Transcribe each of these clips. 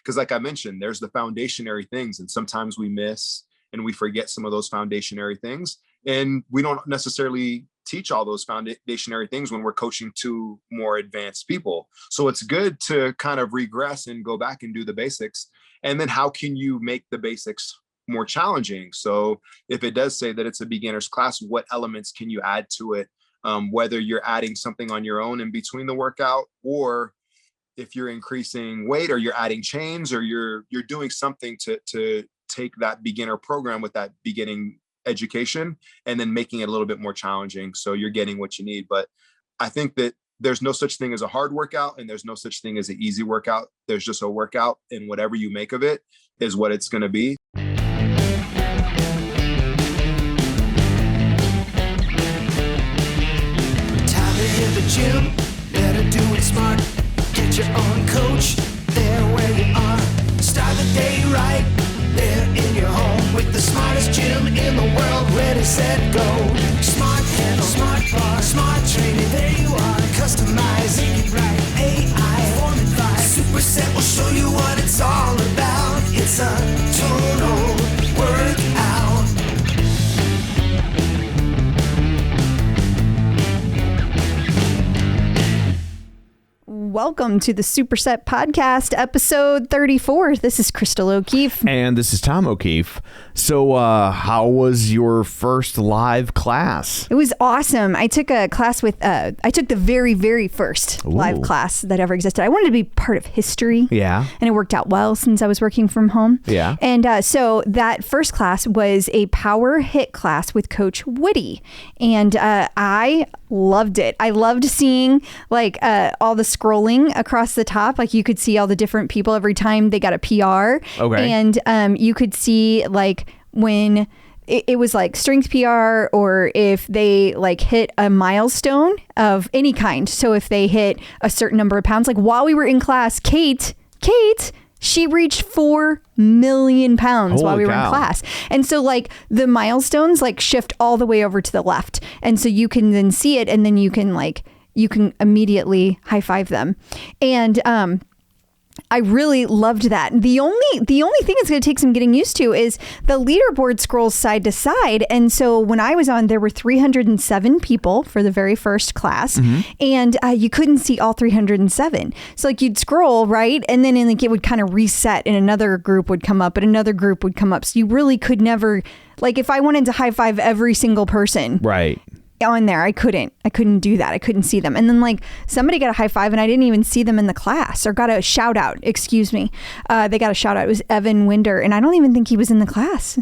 because like I mentioned, there's the foundationary things, and sometimes we miss and we forget some of those foundationary things, and we don't necessarily teach all those foundationary things when we're coaching to more advanced people. So it's good to kind of regress and go back and do the basics. And then how can you make the basics more challenging? So if it does say that it's a beginner's class, what elements can you add to it? Whether you're adding something on your own in between the workout, or if you're increasing weight, or you're adding chains, or you're doing something to take that beginner program with that beginning education and then making it a little bit more challenging, so you're getting what you need. But I think that there's no such thing as a hard workout, and there's no such thing as an easy workout. There's just a workout, and whatever you make of it is what it's going to be. Time to hit the gym, better do it smart. Get your own coach there where you are. Start the day right there in your home with the smartest gym in the world. Ready, set, go. Smart handle, smart bar, smart training. There you are. Customizing it right. AI form advice. Superset will show you what it's all about. It's a total workout. Welcome to the Superset Podcast, episode 34. This is Crystal O'Keefe. And this is Tom O'Keefe. So how was your first live class? It was awesome. I took a class with, I took the very, very first live class that ever existed. I wanted to be part of history. Yeah. And it worked out well since I was working from home. Yeah. And so that first class was a power hit class with Coach Woody. And I loved it. I loved seeing like all the scrolling across the top. Like you could see all the different people every time they got a PR. Okay. And you could see like when it was like strength PR, or if they like hit a milestone of any kind. So if they hit a certain number of pounds, like while we were in class, Kate, she reached 4 million pounds while we were in class. And so like the milestones like shift all the way over to the left. And so you can then see it, and then you can immediately high five them. And I really loved that. The only thing it's going to take some getting used to is the leaderboard scrolls side to side. And so when I was on, there were 307 people for the very first class, and you couldn't see all 307. So like you'd scroll, right? And then like it would kind of reset, and another group would come up, and another group would come up. So you really could never, like if I wanted to high five every single person. Right. On there, I couldn't do that. I couldn't see them. And then like somebody got a high five and I didn't even see them in the class, or got a shout out. Excuse me. They got a shout out. It was Evan Winder, and I don't even think he was in the class.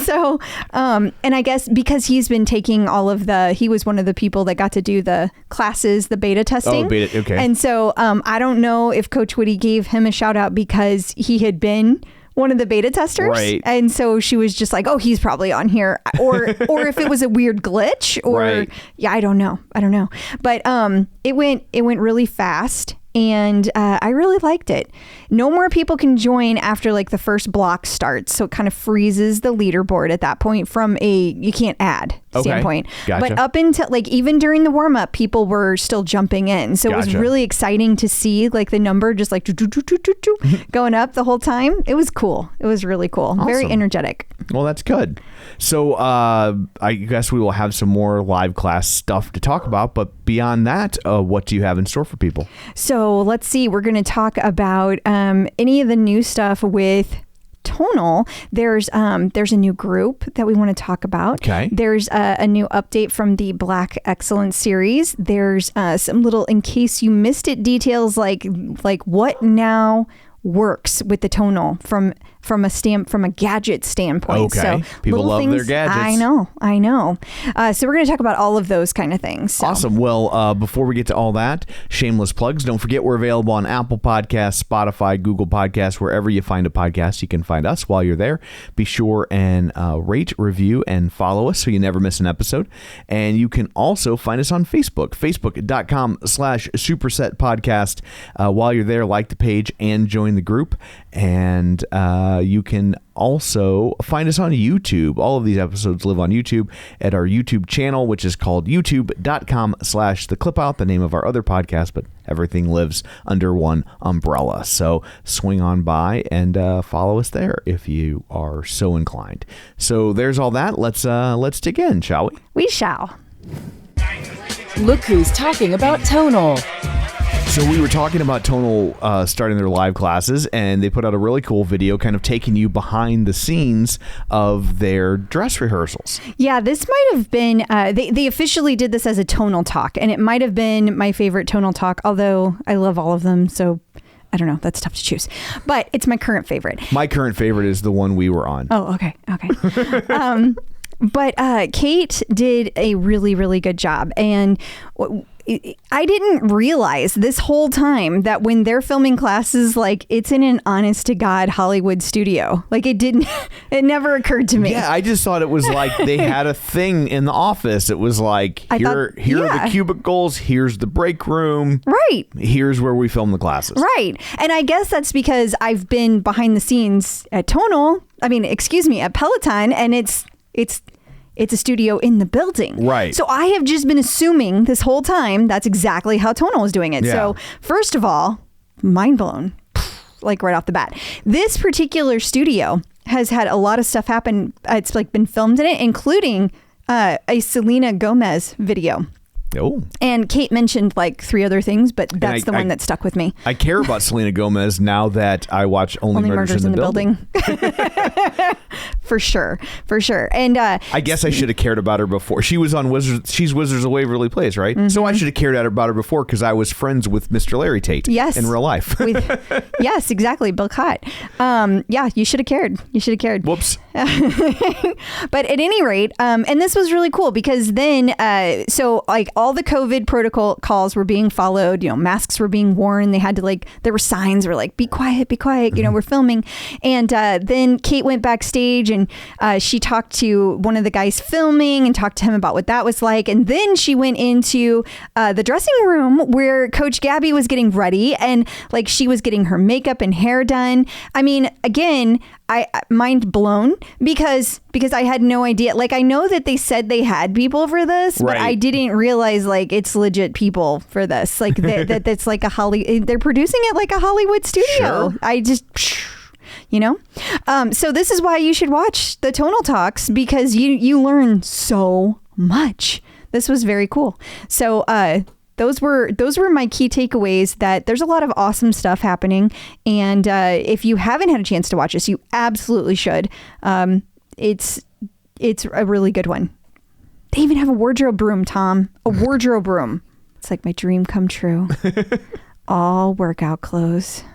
So, and I guess because he's been taking he was one of the people that got to do the classes, the beta testing. Oh, beta. Okay. And so I don't know if Coach Woody gave him a shout out because he had been one of the beta testers. Right. And so she was just like, oh, he's probably on here. Or if it was a weird glitch, or right. Yeah, I don't know. But it went really fast, and I really liked it. No more people can join after like the first block starts. So it kind of freezes the leaderboard at that point from you can't add standpoint. Gotcha. But up until like even during the warm up, people were still jumping in. So it was really exciting to see like the number just like going up the whole time. It was cool. It was really cool. Awesome. Very energetic. Well, that's good. So I guess we will have some more live class stuff to talk about. But beyond that, what do you have in store for people? So let's see. We're going to talk about any of the new stuff with Tonal. There's a new group that we want to talk about. Okay. There's a new update from the Black Excellence series. There's some little, in case you missed it, details like what now works with the Tonal from a gadget standpoint. Okay. So people love their gadgets. I know. So we're going to talk about all of those kind of things. So. Awesome. Well, before we get to all that, shameless plugs. Don't forget we're available on Apple Podcasts, Spotify, Google Podcasts, wherever you find a podcast, you can find us. While you're there, be sure and rate, review, and follow us so you never miss an episode. And you can also find us on Facebook, facebook.com/Superset Podcast. While you're there, like the page and join the group. And you can also find us on YouTube. All of these episodes live on YouTube at our YouTube channel, which is called youtube.com/theclipout, the name of our other podcast, but everything lives under one umbrella. So swing on by and follow us there if you are so inclined. So there's all that. Let's dig in, shall we? We shall. Look who's talking about Tonal. So we were talking about Tonal starting their live classes, and they put out a really cool video kind of taking you behind the scenes of their dress rehearsals. Yeah, this might have been, they officially did this as a Tonal talk, and it might have been my favorite Tonal talk, although I love all of them, so I don't know, that's tough to choose. But it's my current favorite. My current favorite is the one we were on. Oh, okay. But Kate did a really, really good job, and I didn't realize this whole time that when they're filming classes, like, it's in an honest to God Hollywood studio. Like, it never occurred to me. Yeah, I just thought it was like they had a thing in the office. It was like, here are the cubicles, here's the break room. Right. Here's where we film the classes. Right. And I guess that's because I've been behind the scenes at at Peloton, and it's a studio in the building. Right. So I have just been assuming this whole time that's exactly how Tonal was doing it. Yeah. So first of all, mind blown, like right off the bat. This particular studio has had a lot of stuff happen. It's like been filmed in it, including a Selena Gomez video. Oh. And Kate mentioned like 3 other things, but that's the one that stuck with me. I care about Selena Gomez now that I watch Only Murders in the Building. For sure. And I guess I should have cared about her before. She was on She's Wizards of Waverly Place, right? Mm-hmm. So I should have cared about her before because I was friends with Mr. Larry Tate. Yes. In real life. Yes, exactly. Bill Cott. Yeah, you should have cared. Whoops. But at any rate, and this was really cool because then, so like all the COVID protocols were being followed, masks were being worn. They had to there were signs that were like, be quiet, we're filming. And then Kate went backstage and she talked to one of the guys filming and talked to him about what that was like. And then she went into the dressing room where Coach Gabby was getting ready and like she was getting her makeup and hair done. I mean, again, I mind blown because I had no idea. Like, I know that they said they had people for this, but I didn't realize like it's legit people for this. Like that's like they're producing it like a Hollywood studio. Sure. I just, so this is why you should watch the Tonal Talks because you learn so much. This was very cool. So, those were my key takeaways, that there's a lot of awesome stuff happening. And if you haven't had a chance to watch this, you absolutely should. It's a really good one. They even have a wardrobe room, Tom. A wardrobe room. It's like my dream come true. All workout clothes.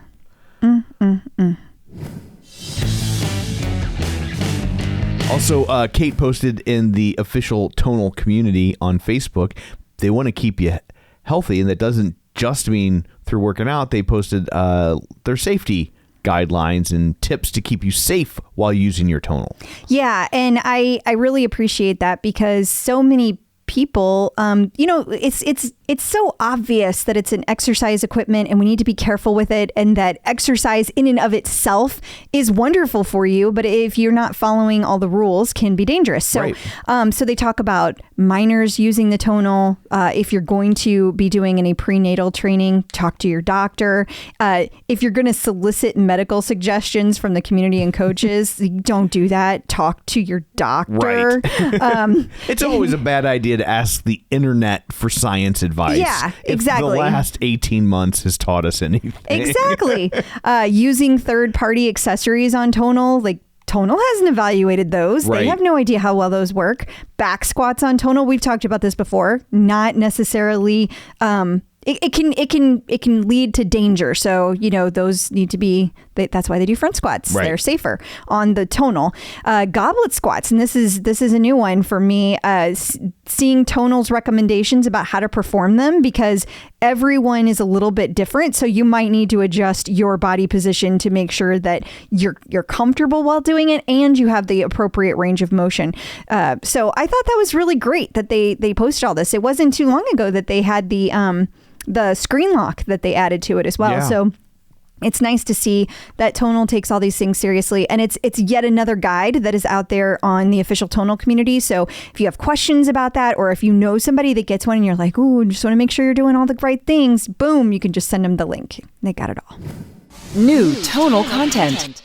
Also, Kate posted in the official Tonal community on Facebook, they want to keep you healthy, and that doesn't just mean through working out. They posted their safety guidelines and tips to keep you safe while using your Tonal. Yeah, and I really appreciate that because so many people, it's so obvious that it's an exercise equipment and we need to be careful with it, and that exercise in and of itself is wonderful for you, but if you're not following all the rules, can be dangerous. So, so they talk about minors using the Tonal. If you're going to be doing any prenatal training, talk to your doctor. If you're going to solicit medical suggestions from the community and coaches, don't do that. Talk to your doctor. Right. It's always a bad idea to ask the internet for science advice. Yeah, exactly. If the last 18 months has taught us anything. Exactly. Using third-party accessories on Tonal, like Tonal hasn't evaluated those. Right. They have no idea how well those work. Back squats on Tonal, we've talked about this before, not necessarily it can lead to danger. So, those need to be, that's why they do front squats. Right. They're safer on the Tonal. Goblet squats, and this is a new one for me, seeing Tonal's recommendations about how to perform them, because everyone is a little bit different. So you might need to adjust your body position to make sure that you're comfortable while doing it and you have the appropriate range of motion. So I thought that was really great that they posted all this. It wasn't too long ago that they had the screen lock that they added to it as well. Yeah. So It's nice to see that Tonal takes all these things seriously, and it's yet another guide that is out there on the official Tonal community. So if you have questions about that, or if you know somebody that gets one and you're like, ooh, just want to make sure you're doing all the right things, boom, you can just send them the link. They got it all. New tonal content.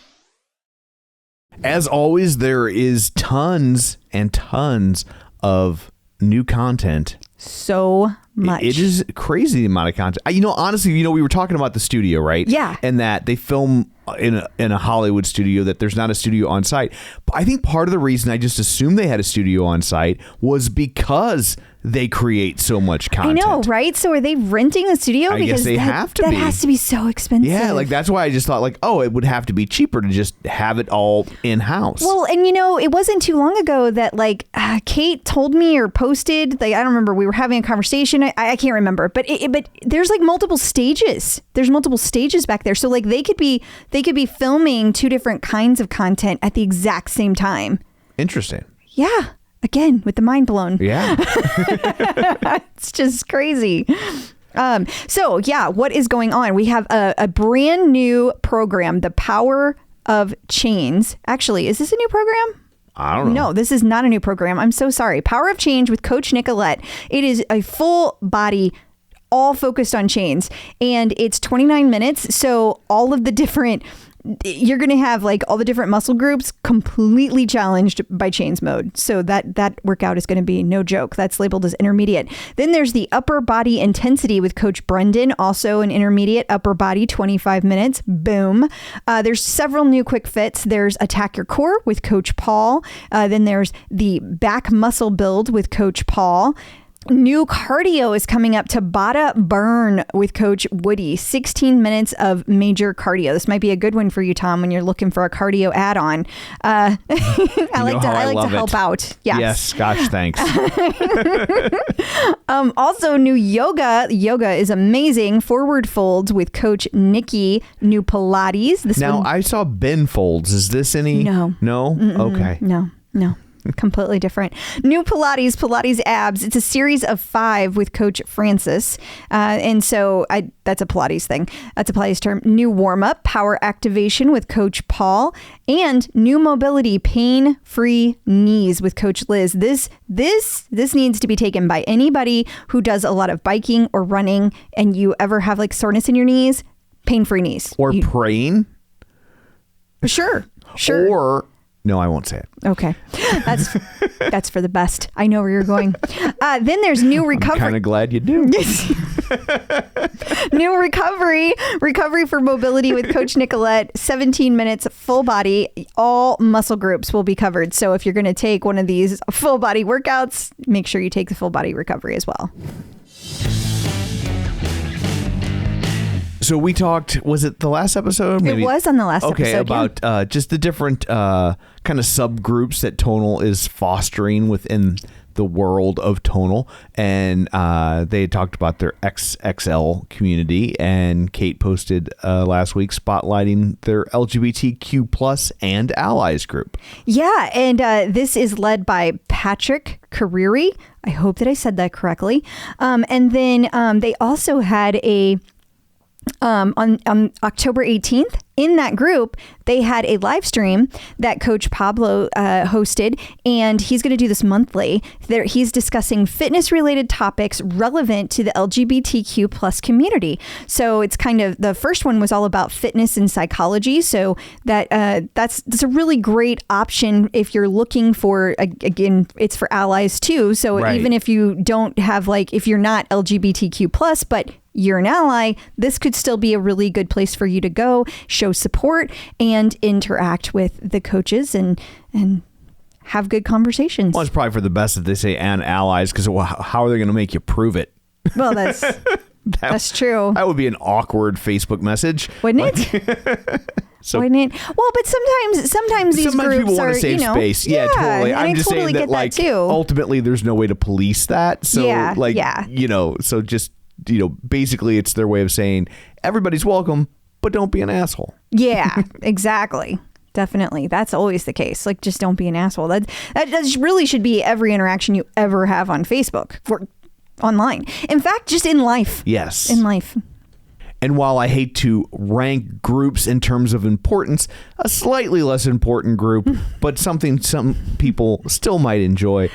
As always, there is tons and tons of new content. So much. It is crazy the amount of content. Honestly, we were talking about the studio, right? Yeah. And that they film in a Hollywood studio, that there's not a studio on site. But I think part of the reason I just assumed they had a studio on site was because they create so much content. I know, right? So are they renting the studio? I guess they have to be. be. That has to be so expensive. Yeah, like that's why I just thought it would have to be cheaper to just have it all in-house. Well, and it wasn't too long ago that Kate told me or posted, I don't remember, we were having a conversation. I can't remember, but there's multiple stages. There's multiple stages back there. So they could be filming two different kinds of content at the exact same time. Interesting. Yeah. Again, with the mind blown. Yeah. It's just crazy. So yeah, what is going on? We have a brand new program, The Power of Chains. Actually, is this a new program? I don't know. No, this is not a new program. I'm so sorry. Power of Change with Coach Nicolette. It is a full body, all focused on chains, and it's 29 minutes. So all of the different, you're going to have all the different muscle groups completely challenged by chains mode. So that workout is going to be no joke. That's labeled as intermediate. Then there's the upper body intensity with Coach Brendon, also an intermediate upper body, 25 minutes. Boom. There's several new quick fits. There's Attack Your Core with Coach Paul. Then there's the back muscle build with Coach Paul. New cardio is coming up, Tabata Burn with Coach Woody. 16 minutes of major cardio. This might be a good one for you, Tom, when you're looking for a cardio add-on. I like to help out. Yes. Yes. Gosh, thanks. Also, new yoga. Yoga is amazing. Forward folds with Coach Nikki. New Pilates. I saw Ben folds. Is this any? No. No? Okay. No. Completely different. New Pilates abs. It's a series of 5 with Coach Francis. And so that's a Pilates thing. That's a Pilates term. New warm up, power activation with Coach Paul, and new mobility, pain-free knees with Coach Liz. This needs to be taken by anybody who does a lot of biking or running, and you ever have soreness in your knees, pain-free knees. Or praying. Sure. Or no, I won't say it. Okay. That's for the best. I know where you're going. Then there's new recovery. I'm kind of glad you do. New recovery for mobility with Coach Nicolette. 17 minutes, full body. All muscle groups will be covered. So if you're going to take one of these full body workouts, make sure you take the full body recovery as well. So we talked, was it the last episode? Maybe? It was on the last episode. Okay, about just the different kind of subgroups that Tonal is fostering within the world of Tonal. And they had talked about their XXL community. And Kate posted last week spotlighting their LGBTQ plus and allies group. Yeah, and this is led by Patrick Carreri. I hope that I said that correctly. And then they also had on October 18th, in that group, they had a live stream that Coach Pablo hosted, and he's going to do this monthly. He's discussing fitness-related topics relevant to the LGBTQ plus community. So it's kind of, the first one was all about fitness and psychology. So that's a really great option if you're looking for, again, it's for allies too. So right. Even if you don't have, if you're not LGBTQ plus, but you're an ally, this could still be a really good place for you to go, show support, and interact with the coaches and have good conversations. Well, it's probably for the best that they say and allies, because how are they going to make you prove it? Well, that's true. That would be an awkward Facebook message, wouldn't it? So, wouldn't it? Well, but sometimes these groups people want are, to save space. Yeah, totally. I'm just totally saying that too. Ultimately, there's no way to police that. So, so just. Basically it's their way of saying everybody's welcome, but don't be an asshole. Yeah, exactly. Definitely. That's always the case. Just don't be an asshole. That really should be every interaction you ever have on Facebook or online. In fact, just in life. Yes. In life. And while I hate to rank groups in terms of importance, a slightly less important group, but something some people still might enjoy,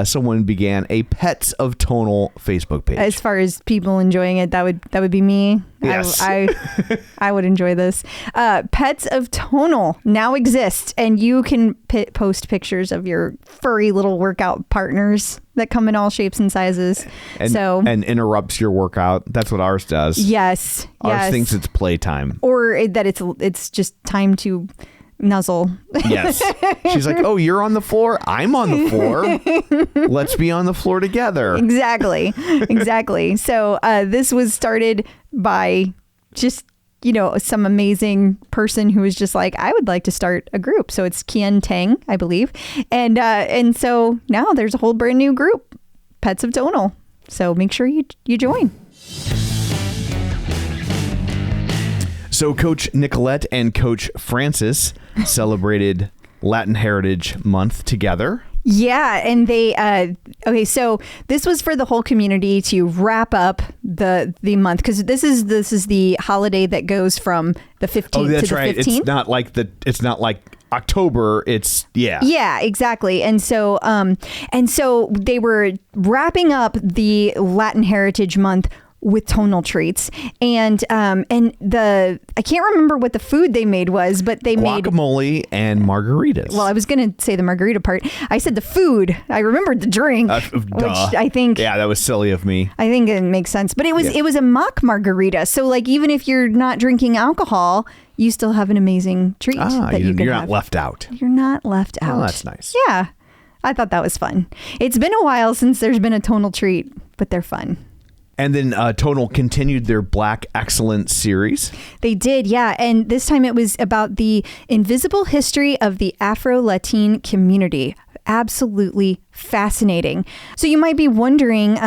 someone began a Pets of Tonal Facebook page. As far as people enjoying it, that would be me. Yes. I would enjoy this. Pets of Tonal now exist, and you can post pictures of your furry little workout partners that come in all shapes and sizes. And interrupts your workout. That's what ours does. Yes. Ours thinks it's playtime. Or that it's just time to nuzzle. Yes. She's like, oh, you're on the floor? I'm on the floor. Let's be on the floor together. Exactly. So this was started by just, some amazing person who was just like, I would like to start a group. So it's Kian Tang, I believe. And so now there's a whole brand new group, Pets of Tonal. So make sure you join. So Coach Nicolette and Coach Francis celebrated Latin Heritage Month together. Yeah, and they so this was for the whole community to wrap up the month, because this is the holiday that goes from the 15th to the 15th. It's not like October. It's Yeah, exactly. And so they were wrapping up the Latin Heritage Month with tonal treats, and I can't remember what the food they made was, but they made guacamole and margaritas. Well, I was going to say the margarita part. I said the food. I remembered the drink, which I think that was silly of me. I think it makes sense, but it was a mock margarita. So like, even if you're not drinking alcohol, you still have an amazing treat that you can you're have. not left out. You're not left out. Oh, that's nice. Yeah, I thought that was fun. It's been a while since there's been a tonal treat, but they're fun. And then Tonal continued their Black Excellence series. They did, yeah. And this time it was about the invisible history of the Afro-Latine community. Absolutely fascinating. So you might be wondering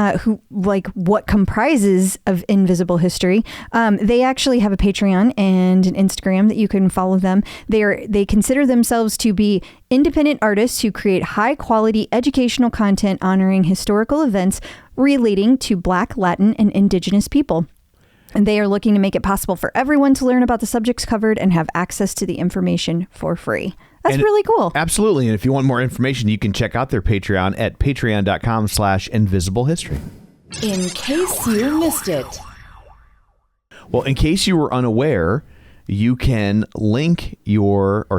what comprises of invisible history. They actually have a Patreon and an Instagram that you can follow them. They consider themselves to be independent artists who create high quality educational content honoring historical events relating to Black, Latin, and Indigenous people. And they are looking to make it possible for everyone to learn about the subjects covered and have access to the information for free. That's really cool. Absolutely. And if you want more information, you can check out their Patreon at patreon.com/invisiblehistory. In case you missed it. Well, in case you were unaware, you can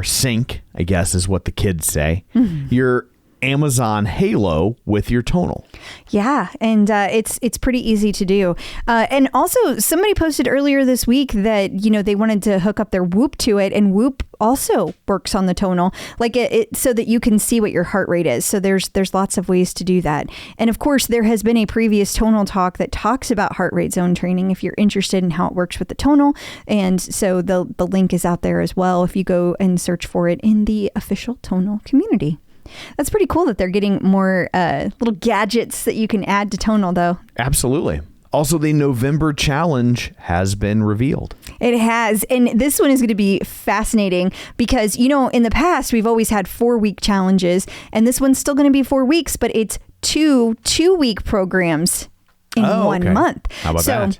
sync, I guess is what the kids say, your Amazon Halo with your tonal. Yeah, and it's pretty easy to do. And also, somebody posted earlier this week that they wanted to hook up their Whoop to it, and Whoop also works on the tonal, like it so that you can see what your heart rate is. So there's lots of ways to do that. And of course, there has been a previous tonal talk that talks about heart rate zone training if you're interested in how it works with the tonal. And so the link is out there as well if you go and search for it in the official tonal community. That's pretty cool that they're getting more little gadgets that you can add to tonal, though. Absolutely. Also, the November challenge has been revealed. It has. And this one is going to be fascinating because, in the past, we've always had 4-week challenges. And this one's still going to be 4 weeks, but it's 2-week programs in 1 month. How about that?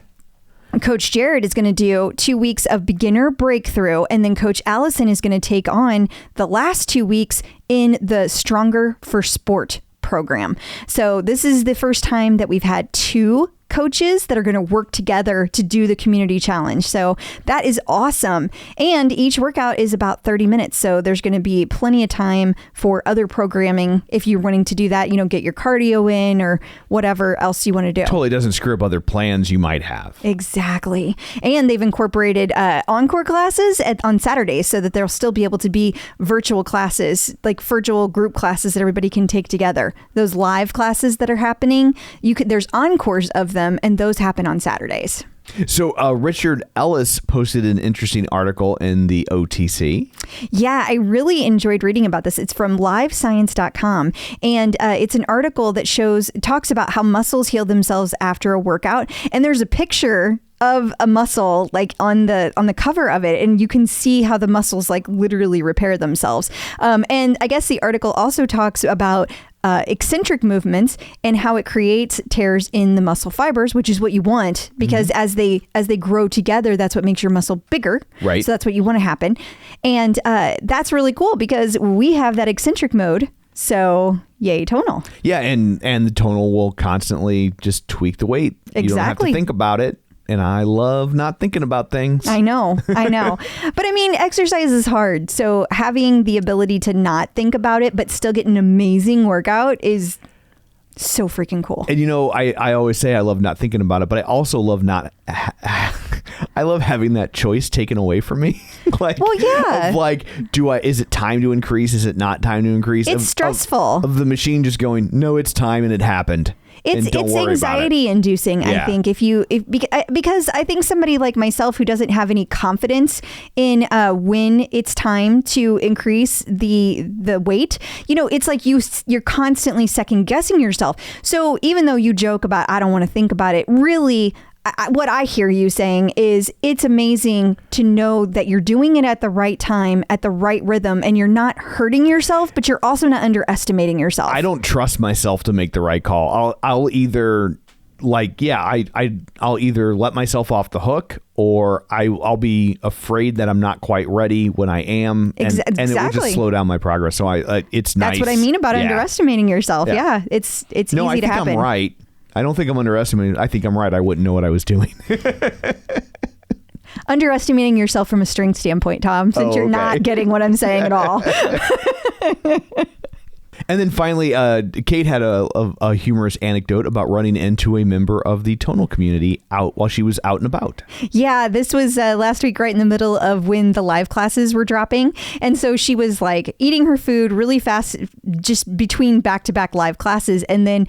Coach Jared is going to do 2 weeks of beginner breakthrough, and then Coach Allison is going to take on the last 2 weeks in the Stronger for Sport program. So this is the first time that we've had 2 coaches that are going to work together to do the community challenge. So that is awesome. And each workout is about 30 minutes. So there's going to be plenty of time for other programming if you're wanting to do that, get your cardio in or whatever else you want to do. Totally doesn't screw up other plans you might have. Exactly. And they've incorporated encore classes on Saturdays so that there'll still be able to be virtual classes, like virtual group classes that everybody can take together. Those live classes that are happening, there's encores of them, and those happen on Saturdays. So Richard Ellis posted an interesting article in the OTC. Yeah, I really enjoyed reading about this. It's from livescience.com, and it's an article that talks about how muscles heal themselves after a workout, and there's a picture of a muscle like on the cover of it, and you can see how the muscles like literally repair themselves. And I guess the article also talks about eccentric movements and how it creates tears in the muscle fibers, which is what you want, because as they grow together, that's what makes your muscle bigger. Right. So that's what you want to happen. And that's really cool because we have that eccentric mode. So yay, tonal. Yeah, and the tonal will constantly just tweak the weight. Exactly. You don't have to think about it. And I love not thinking about things. I know. But I mean, exercise is hard. So having the ability to not think about it, but still get an amazing workout is so freaking cool. And I always say I love not thinking about it, but I also love I love having that choice taken away from me. Is it time to increase? Is it not time to increase? It's stressful. Of the machine just going, no, it's time and it happened. It's anxiety inducing, I think, because I think somebody like myself who doesn't have any confidence in when it's time to increase the weight, it's like you're constantly second guessing yourself. So even though you joke about, I don't want to think about it, really, what I hear you saying is it's amazing to know that you're doing it at the right time, at the right rhythm, and you're not hurting yourself, but you're also not underestimating yourself. I don't trust myself to make the right call. I'll either I'll either let myself off the hook, or I'll be afraid that I'm not quite ready when I am, and it will just slow down my progress. So it's nice. That's what I mean about underestimating yourself. Yeah, it's easy to happen. I think I'm right. I don't think I'm underestimating. I think I'm right. I wouldn't know what I was doing. Underestimating yourself from a strength standpoint, Tom, since you're not getting what I'm saying at all. And then finally, Kate had a humorous anecdote about running into a member of the Tonal community while she was out and about. Yeah, this was last week, right in the middle of when the live classes were dropping. And so she was like eating her food really fast, just between back-to-back live classes. And then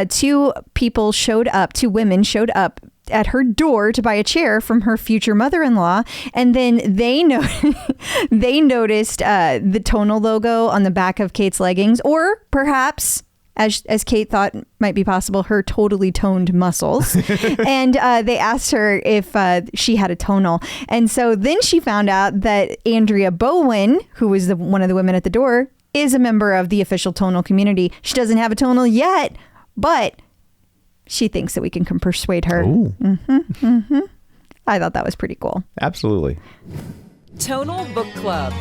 two women showed up at her door to buy a chair from her future mother-in-law, and then they noticed the Tonal logo on the back of Kate's leggings, or perhaps, as Kate thought might be possible, her totally toned muscles. And they asked her if she had a Tonal. And so then she found out that Andrea Bowen, who was one of the women at the door, is a member of the official Tonal community. She doesn't have a Tonal yet, but she thinks that we can persuade her. I thought that was pretty cool. Absolutely. Tonal Book Club.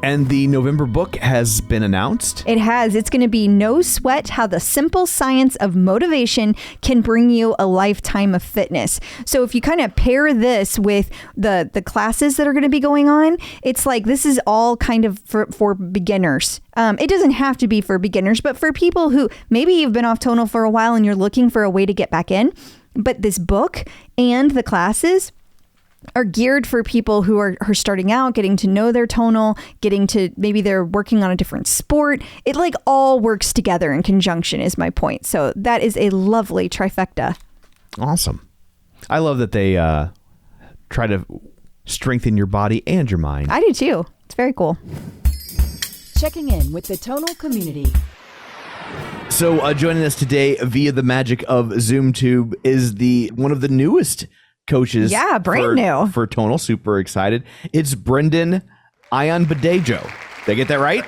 And the November book has been announced. It has. It's going to be No Sweat: How the Simple Science of Motivation Can Bring You a Lifetime of Fitness. So if you kind of pair this with the classes that are going to be going on, it's like this is all kind of for beginners. It doesn't have to be for beginners, but for people who maybe you've been off Tonal for a while and you're looking for a way to get back in. But this book and the classes are geared for people who are starting out, getting to know their Tonal, maybe they're working on a different sport. It like all works together in conjunction is my point. So that is a lovely trifecta. Awesome. I love that they try to strengthen your body and your mind. I do too. It's very cool. Checking in with the Tonal community. So joining us today via the magic of ZoomTube is one of the newest coaches. Yeah, brand new. For Tonal. Super excited. It's Brendon Ayanbadejo. Did I get that right?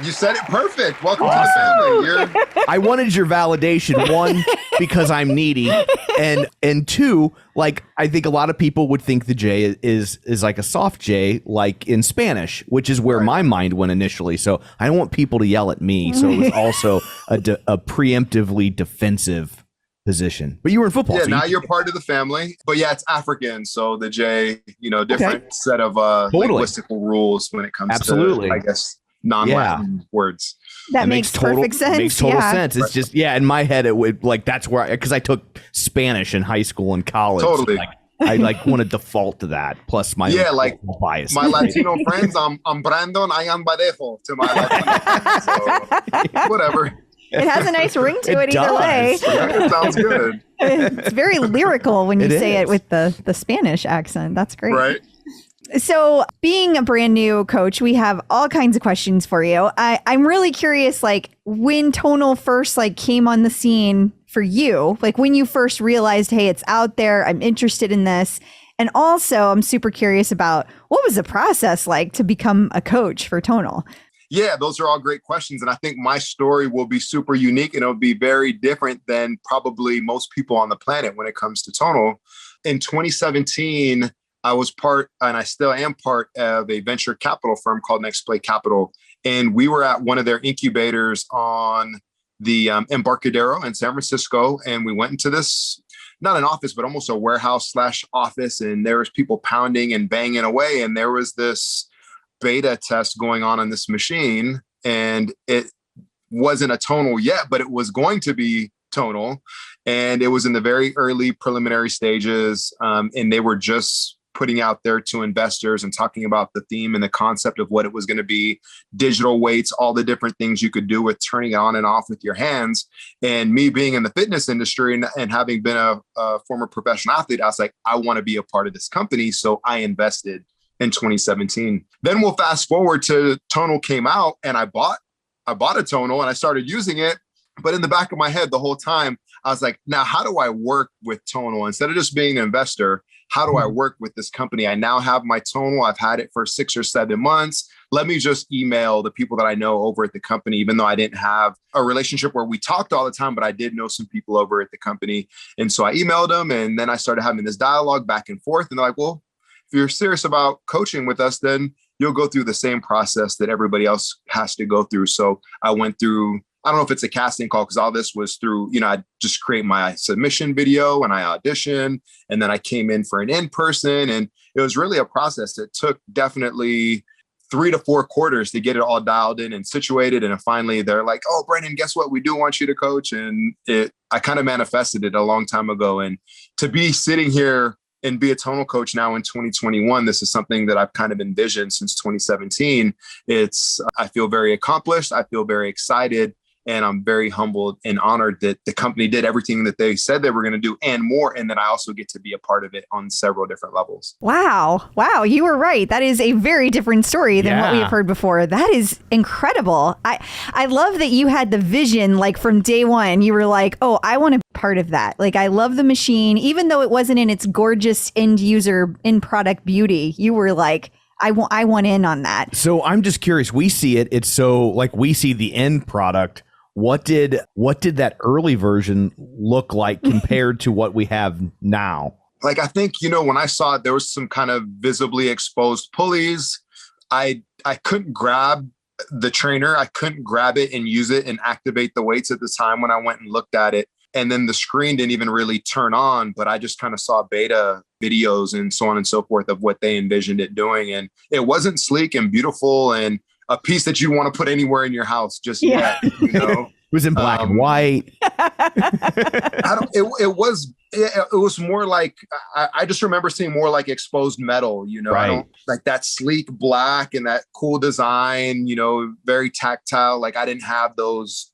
You said it perfect. Welcome to the family. I wanted your validation. One, because I'm needy, and two, like I think a lot of people would think the J is like a soft J, like in Spanish, which is where my mind went initially. So I don't want people to yell at me. So it was also a preemptively defensive position. But you were in football. Yeah, so now you're part of the family. But yeah, it's African. So the J, different set of linguistical rules when it comes to, I guess, non-Latin words. That makes perfect sense. Makes total sense. It's just, in my head, it would that's where, because I took Spanish in high school and college. Totally. So I want to default to that. Plus my bias. My Latino friends, I'm Brendon Ayanbadejo to my Latino friends. So whatever. It has a nice ring to it either way. It sounds good. It's very lyrical when you say it with the Spanish accent. That's great. Right. So being a brand new coach, we have all kinds of questions for you. I'm really curious, like when Tonal first came on the scene for you, like when you first realized, hey, it's out there, I'm interested in this. And also I'm super curious about what was the process like to become a coach for Tonal? Yeah, those are all great questions. And I think my story will be super unique and it'll be very different than probably most people on the planet when it comes to tonal. In 2017, I was part, and I still am part of a venture capital firm called Next Play Capital. And we were at one of their incubators on the Embarcadero in San Francisco. And we went into this, not an office, but almost a warehouse / office. And there was people pounding and banging away. And there was this beta test going on this machine. And it wasn't a tonal yet, but it was going to be tonal. And it was in the very early preliminary stages. And they were just putting out there to investors and talking about the theme and the concept of what it was going to be, digital weights, all the different things you could do with turning it on and off with your hands. And me being in the fitness industry and having been a former professional athlete, I was like, I want to be a part of this company. So I invested in 2017. Then we'll fast forward to tonal came out and I bought a tonal and I started using it. But in the back of my head the whole time, I was like, now how do I work with tonal? Instead of just being an investor, how do I work with this company? I now have my tonal. I've had it for 6 or 7 months. Let me just email the people that I know over at the company, even though I didn't have a relationship where we talked all the time, but I did know some people over at the company. And so I emailed them and then I started having this dialogue back and forth. And they're like, well, if you're serious about coaching with us, then you'll go through the same process that everybody else has to go through. So I went through, I don't know if it's a casting call because all this was through, I just create my submission video and I auditioned and then I came in for an in-person and it was really a process. It took definitely 3 to 4 quarters to get it all dialed in and situated. And finally they're like, oh, Brendon, guess what? We do want you to coach. And I kind of manifested it a long time ago. And to be sitting here and be a tonal coach now in 2021, this is something that I've kind of envisioned since 2017. I feel very accomplished. I feel very excited. And I'm very humbled and honored that the company did everything that they said they were going to do and more. And that I also get to be a part of it on several different levels. Wow. You were right. That is a very different story than what we have heard before. That is incredible. I love that you had the vision, like from day one, you were like, oh, I want to be part of that. Like, I love the machine, even though it wasn't in its gorgeous end user, in product beauty. You were like, I want in on that. So I'm just curious. We see it. It's so like we see the end product. What did that early version look like compared to what we have now? Like, I think, when I saw it, there was some kind of visibly exposed pulleys. I couldn't grab the trainer. I couldn't grab it and use it and activate the weights at the time when I went and looked at it. And then the screen didn't even really turn on, but I just kind of saw beta videos and so on and so forth of what they envisioned it doing. And it wasn't sleek and beautiful and a piece that you want to put anywhere in your house just yet, It was in black and white. It was more like, I just remember seeing more like exposed metal, Right. I don't like that sleek black and that cool design, very tactile. Like I didn't have those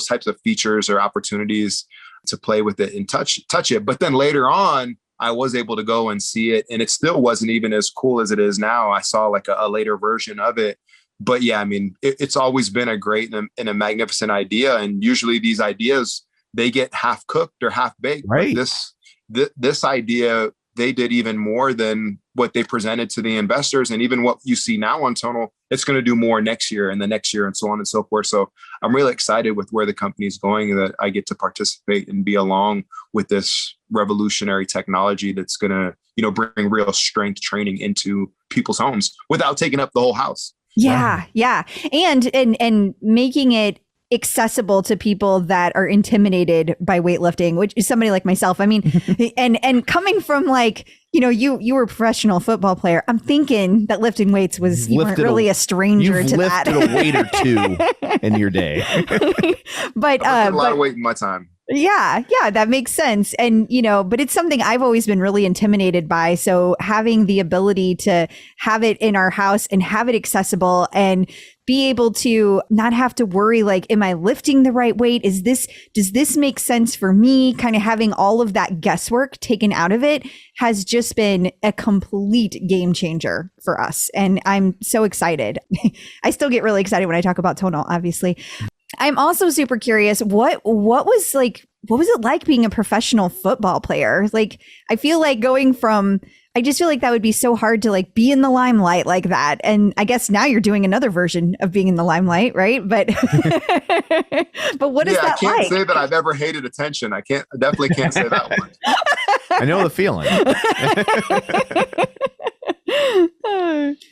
types of features or opportunities to play with it and touch it. But then later on, I was able to go and see it and it still wasn't even as cool as it is now. I saw like a later version of it. But yeah, I mean, it's always been a great and a magnificent idea. And usually these ideas, they get half cooked or half baked. Right. But this idea, they did even more than what they presented to the investors. And even what you see now on Tonal, it's going to do more next year and the next year and so on and so forth. So I'm really excited with where the company is going and that I get to participate and be along with this revolutionary technology that's going to, bring real strength training into people's homes without taking up the whole house. Yeah. And making it accessible to people that are intimidated by weightlifting, which is somebody like myself. I mean, and coming from like, you were a professional football player. I'm thinking that lifting weights was, you weren't really a stranger to that. You've lifted a weight or two in your day. But a lot of weight in my time. Yeah, that makes sense. And, but it's something I've always been really intimidated by. So having the ability to have it in our house and have it accessible and be able to not have to worry, like, am I lifting the right weight? Does this make sense for me? Kind of having all of that guesswork taken out of it has just been a complete game changer for us. And I'm so excited. I still get really excited when I talk about Tonal, obviously. I'm also super curious, what was it like being a professional football player? Like, I feel like going from, I just feel like that would be so hard to like be in the limelight like that. And I guess now you're doing another version of being in the limelight, right? But but what is that I can't like? say that I've ever hated attention. I definitely can't say that one. I know the feeling.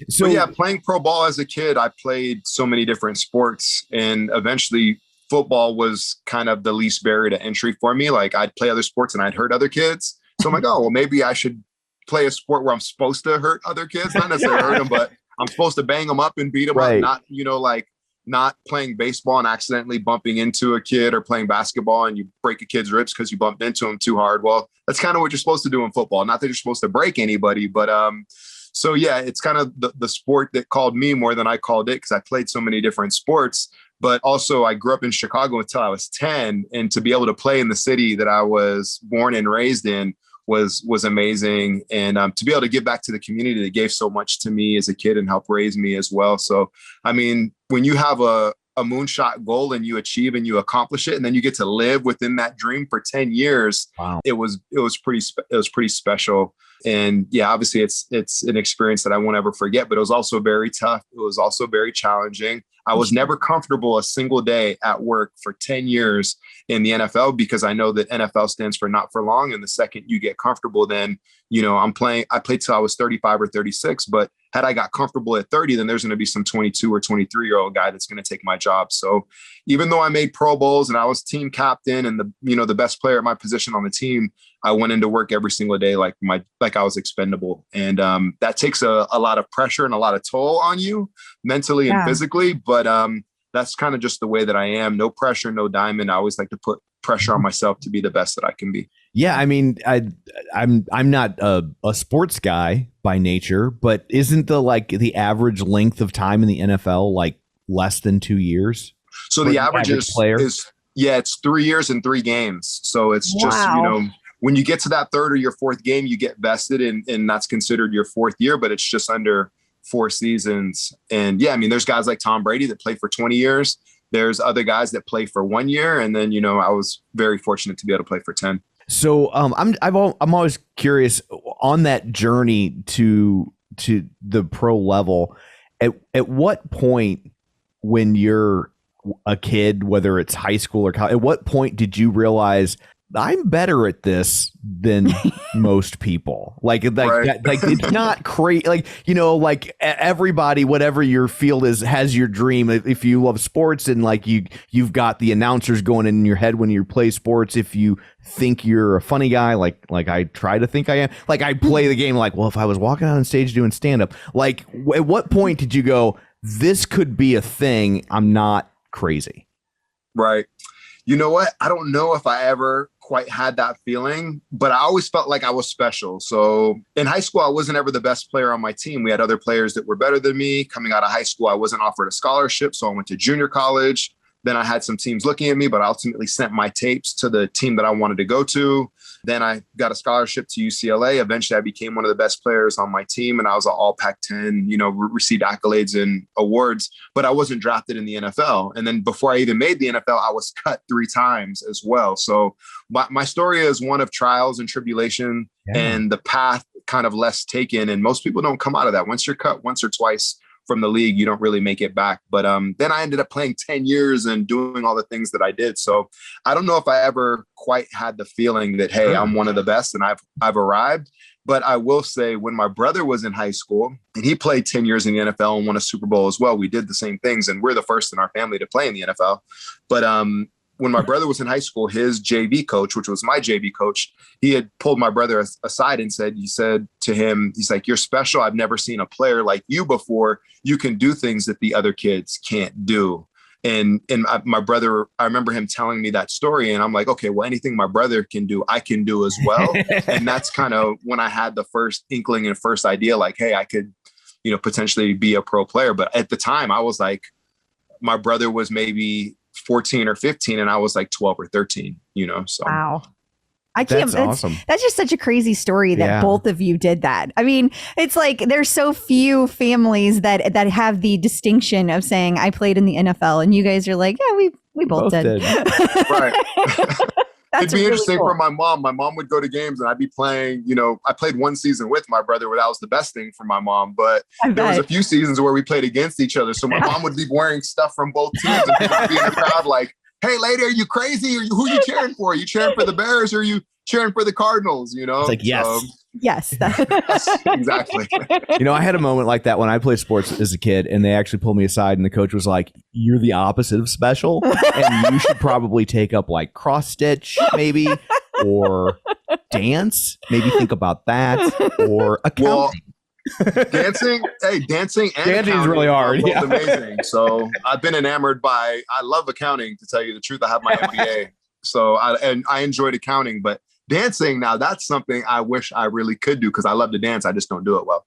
So yeah, playing pro ball as a kid, I played so many different sports, and eventually football was kind of the least barrier to entry for me. Like I'd play other sports and I'd hurt other kids. So I'm like, oh, well, maybe I should play a sport where I'm supposed to hurt other kids, not necessarily hurt them, but I'm supposed to bang them up and beat them up, not, like not playing baseball and accidentally bumping into a kid, or playing basketball and you break a kid's ribs because you bumped into him too hard. Well, that's kind of what you're supposed to do in football. Not that you're supposed to break anybody, but so yeah, it's kind of the sport that called me more than I called it, because I played so many different sports. But also I grew up in Chicago until I was 10, and to be able to play in the city that I was born and raised in was amazing. And to be able to give back to the community that gave so much to me as a kid and help raise me as well. So, I mean, when you have a moonshot goal and you achieve and you accomplish it, and then you get to live within that dream for 10 years, wow. It was pretty special. And yeah, obviously it's an experience that I won't ever forget, but it was also very tough. It was also very challenging. I was never comfortable a single day at work for 10 years in the NFL, because I know that NFL stands for not for long. And the second you get comfortable, then, I played till I was 35 or 36, but had I got comfortable at 30, then there's going to be some 22 or 23-year-old guy that's going to take my job. So even though I made Pro Bowls and I was team captain and the best player at my position on the team, I went into work every single day like I was expendable. And that takes a lot of pressure and a lot of toll on you mentally and physically. But that's kind of just the way that I am. No pressure, no diamond. I always like to put pressure on myself to be the best that I can be. Yeah, I mean, I'm not a sports guy by nature, but isn't the average length of time in the NFL like less than 2 years? So the average is it's 3 years and 3 games. So it's just, when you get to that third or your fourth game, you get vested, and that's considered your fourth year, but it's just under 4 seasons. And yeah, I mean, there's guys like Tom Brady that play for 20 years. There's other guys that play for 1 year. And then, I was very fortunate to be able to play for 10. So I'm always curious on that journey to the pro level. At what point, when you're a kid, whether it's high school or college, at what point did you realize I'm better at this than most people? Like it's not crazy. Like everybody, whatever your field is, has your dream. If you love sports and you've got the announcers going in your head when you play sports. If you think you're a funny guy, like I try to think I am, like I play the game like, well, if I was walking out on stage doing stand up, like at what point did you go, this could be a thing? I'm not crazy. Right. You know what? I don't know if I ever quite had that feeling, but I always felt like I was special. So in high school, I wasn't ever the best player on my team. We had other players that were better than me. Coming out of high school, I wasn't offered a scholarship, so I went to junior college. Then I had some teams looking at me, but I ultimately sent my tapes to the team that I wanted to go to. Then I got a scholarship to UCLA. Eventually, I became one of the best players on my team, and I was an all Pac-10, received accolades and awards, but I wasn't drafted in the NFL. And then before I even made the NFL, I was cut 3 times as well. So my story is one of trials and tribulation, and the path kind of less taken. And most people don't come out of that. Once you're cut once or twice from the league, you don't really make it back. But then I ended up playing 10 years and doing all the things that I did. So I don't know if I ever quite had the feeling that, hey, I'm one of the best and I've arrived. But I will say, when my brother was in high school and he played 10 years in the NFL and won a Super Bowl as well, we did the same things. And we're the first in our family to play in the NFL. But when my brother was in high school, his JV coach, which was my JV coach, he had pulled my brother aside and he said to him, he's like, you're special. I've never seen a player like you before. You can do things that the other kids can't do. And my brother, I remember him telling me that story, and I'm like, okay, well, anything my brother can do, I can do as well. And that's kind of when I had the first inkling and first idea, like, hey, I could, potentially be a pro player. But at the time I was like, my brother was maybe 14 or 15 and I was like 12 or 13, so. Wow. I can't. That's awesome. That's just such a crazy story that both of you did that. I mean, it's like there's so few families that have the distinction of saying I played in the NFL, and you guys are like, yeah, we both did. Right. It'd be really interesting cool. for my mom. My mom would go to games and I'd be playing, I played one season with my brother where that was the best thing for my mom. But there was a few seasons where we played against each other. So my mom would be wearing stuff from both teams and people would be in the crowd like, hey, lady, are you crazy? Who are you cheering for? Are you cheering for the Bears or are you cheering for the Cardinals? It's like, yes. Yes. Exactly. I had a moment like that when I played sports as a kid, and they actually pulled me aside, and the coach was like, "You're the opposite of special, and you should probably take up like cross stitch, maybe, or dance. Maybe think about that, or accounting." Dancing and dancing is accounting really hard. are both Yeah. amazing. So I've been enamored by. I love accounting. To tell you the truth, I have my MBA, so I enjoyed accounting, but dancing, now that's something I wish I really could do because I love to dance. I just don't do it well.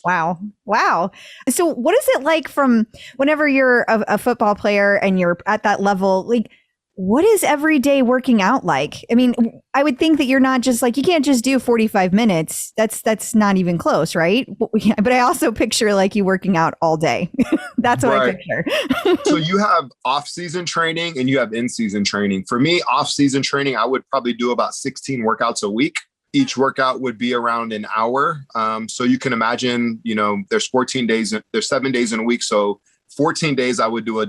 Wow. So what is it like from whenever you're a football player and you're at that level? Like, what is every day working out like? I mean, I would think that you're not just like, you can't just do 45 minutes. That's not even close, right? But I also picture like you working out all day. That's what I picture. So you have off-season training and you have in-season training. For me, off-season training, I would probably do about 16 workouts a week. Each workout would be around an hour. So you can imagine, there's 14 days, there's 7 days in a week. So 14 days, 7 days, I would do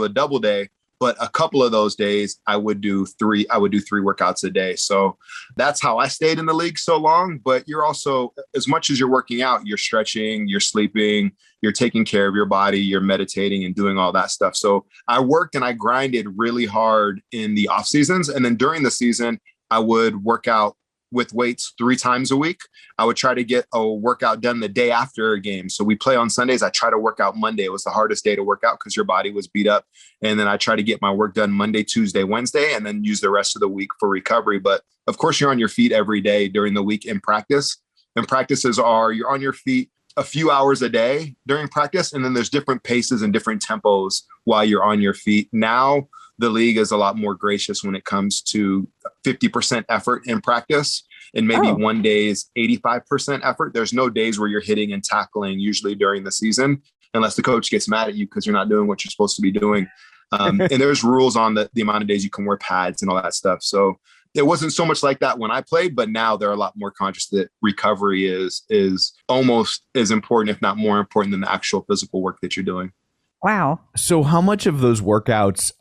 a double day. But a couple of those days I would do three workouts a day. So that's how I stayed in the league so long. But you're also, as much as you're working out, you're stretching, you're sleeping, you're taking care of your body, you're meditating and doing all that stuff. So I worked and I grinded really hard in the off seasons. And then during the season, I would work out with weights 3 times a week. I would try to get a workout done the day after a game. So we play on Sundays. I try to work out Monday. It was the hardest day to work out because your body was beat up. And then I try to get my work done Monday, Tuesday, Wednesday, and then use the rest of the week for recovery. But of course, you're on your feet every day during the week in practice. And practices are, you're on your feet a few hours a day during practice. And then there's different paces and different tempos while you're on your feet. Now, the league is a lot more gracious when it comes to 50% effort in practice and maybe one day's 85% effort. There's no days where you're hitting and tackling usually during the season, unless the coach gets mad at you because you're not doing what you're supposed to be doing. And there's rules on the amount of days you can wear pads and all that stuff. So it wasn't so much like that when I played, but now they're a lot more conscious that recovery is almost as important, if not more important than the actual physical work that you're doing. Wow. So how much of those workouts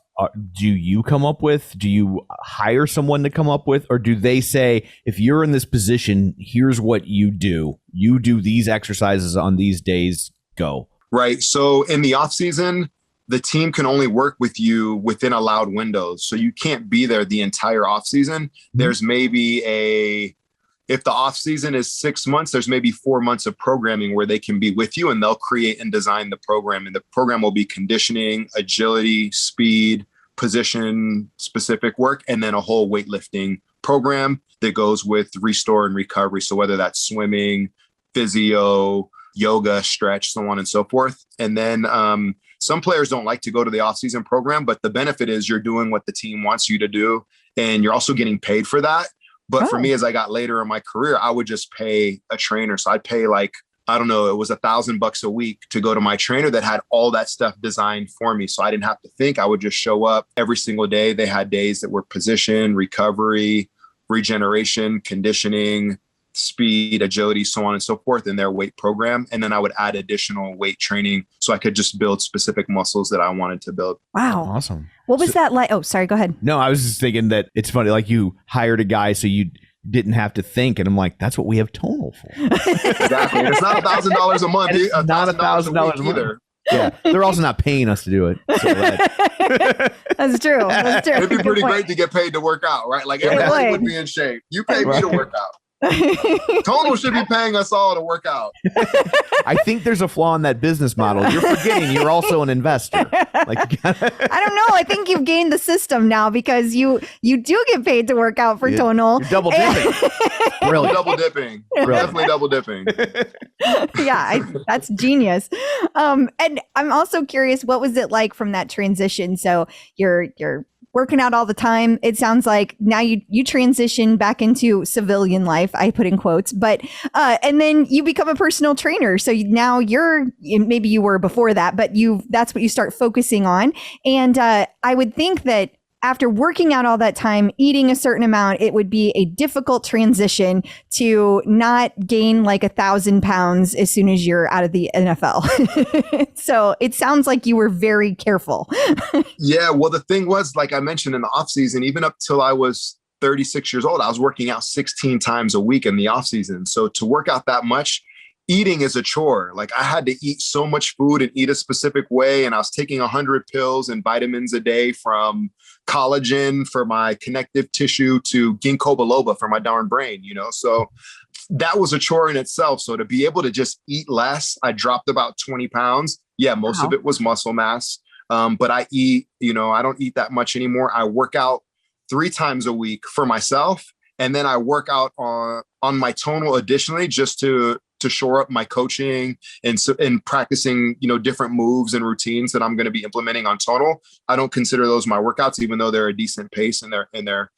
do you come up with? Do you hire someone to come up with? Or do they say, if you're in this position, here's what you do. You do these exercises on these days, go. Right. So in the off season, the team can only work with you within allowed windows. So you can't be there the entire off season. There's maybe if the off season is 6 months, there's maybe 4 months of programming where they can be with you and they'll create and design the program. And the program will be conditioning, agility, speed, position specific work, and then a whole weightlifting program that goes with restore and recovery. So whether that's swimming, physio, yoga, stretch, so on and so forth. And then some players don't like to go to the off-season program, but the benefit is you're doing what the team wants you to do, and you're also getting paid for that. But for me, as I got later in my career, I would just pay a trainer. So I'd pay it was $1,000 a week to go to my trainer that had all that stuff designed for me. So I didn't have to think. I would just show up every single day. They had days that were position, recovery, regeneration, conditioning, speed, agility, so on and so forth in their weight program. And then I would add additional weight training so I could just build specific muscles that I wanted to build. Wow. Awesome. What was that like? Oh, sorry. Go ahead. No, I was just thinking that it's funny. Like, you hired a guy so you didn't have to think. And I'm like, that's what we have Tonal for. Exactly. And it's not $1,000 a month. It's not $1,000 a week either. Yeah. They're also not paying us to do it. So That's true. That's true. It'd be pretty great to get paid to work out, right? Like everybody would be in shape. You pay me to work out. Tonal should be paying us all to work out. I think there's a flaw in that business model. You're forgetting you're also an investor. Like, I don't know. I think you've gained the system now because you do get paid to work out for Tonal. You're double dipping. Brilliant. Double dipping. Definitely double dipping. Yeah, that's genius. And I'm also curious, what was it like from that transition? So you're working out all the time. It sounds like now you transition back into civilian life, I put in quotes, but and then you become a personal trainer. So now maybe you were before that, but that's what you start focusing on. And I would think that after working out all that time, eating a certain amount, it would be a difficult transition to not gain like 1,000 pounds as soon as you're out of the NFL. So it sounds like you were very careful. Yeah, well, the thing was, like I mentioned in the off season, even up till I was 36 years old, I was working out 16 times a week in the off season. So to work out that much, eating is a chore. Like I had to eat so much food and eat a specific way. And I was taking 100 pills and vitamins a day, from collagen for my connective tissue to ginkgo biloba for my darn brain, So that was a chore in itself. So to be able to just eat less, I dropped about 20 pounds. Yeah, most of it was muscle mass. But I eat, I don't eat that much anymore. I work out 3 times a week for myself. And then I work out on my tonal additionally, just to shore up my coaching and practicing, different moves and routines that I'm going to be implementing on tonal. I don't consider those my workouts, even though they're a decent pace and they're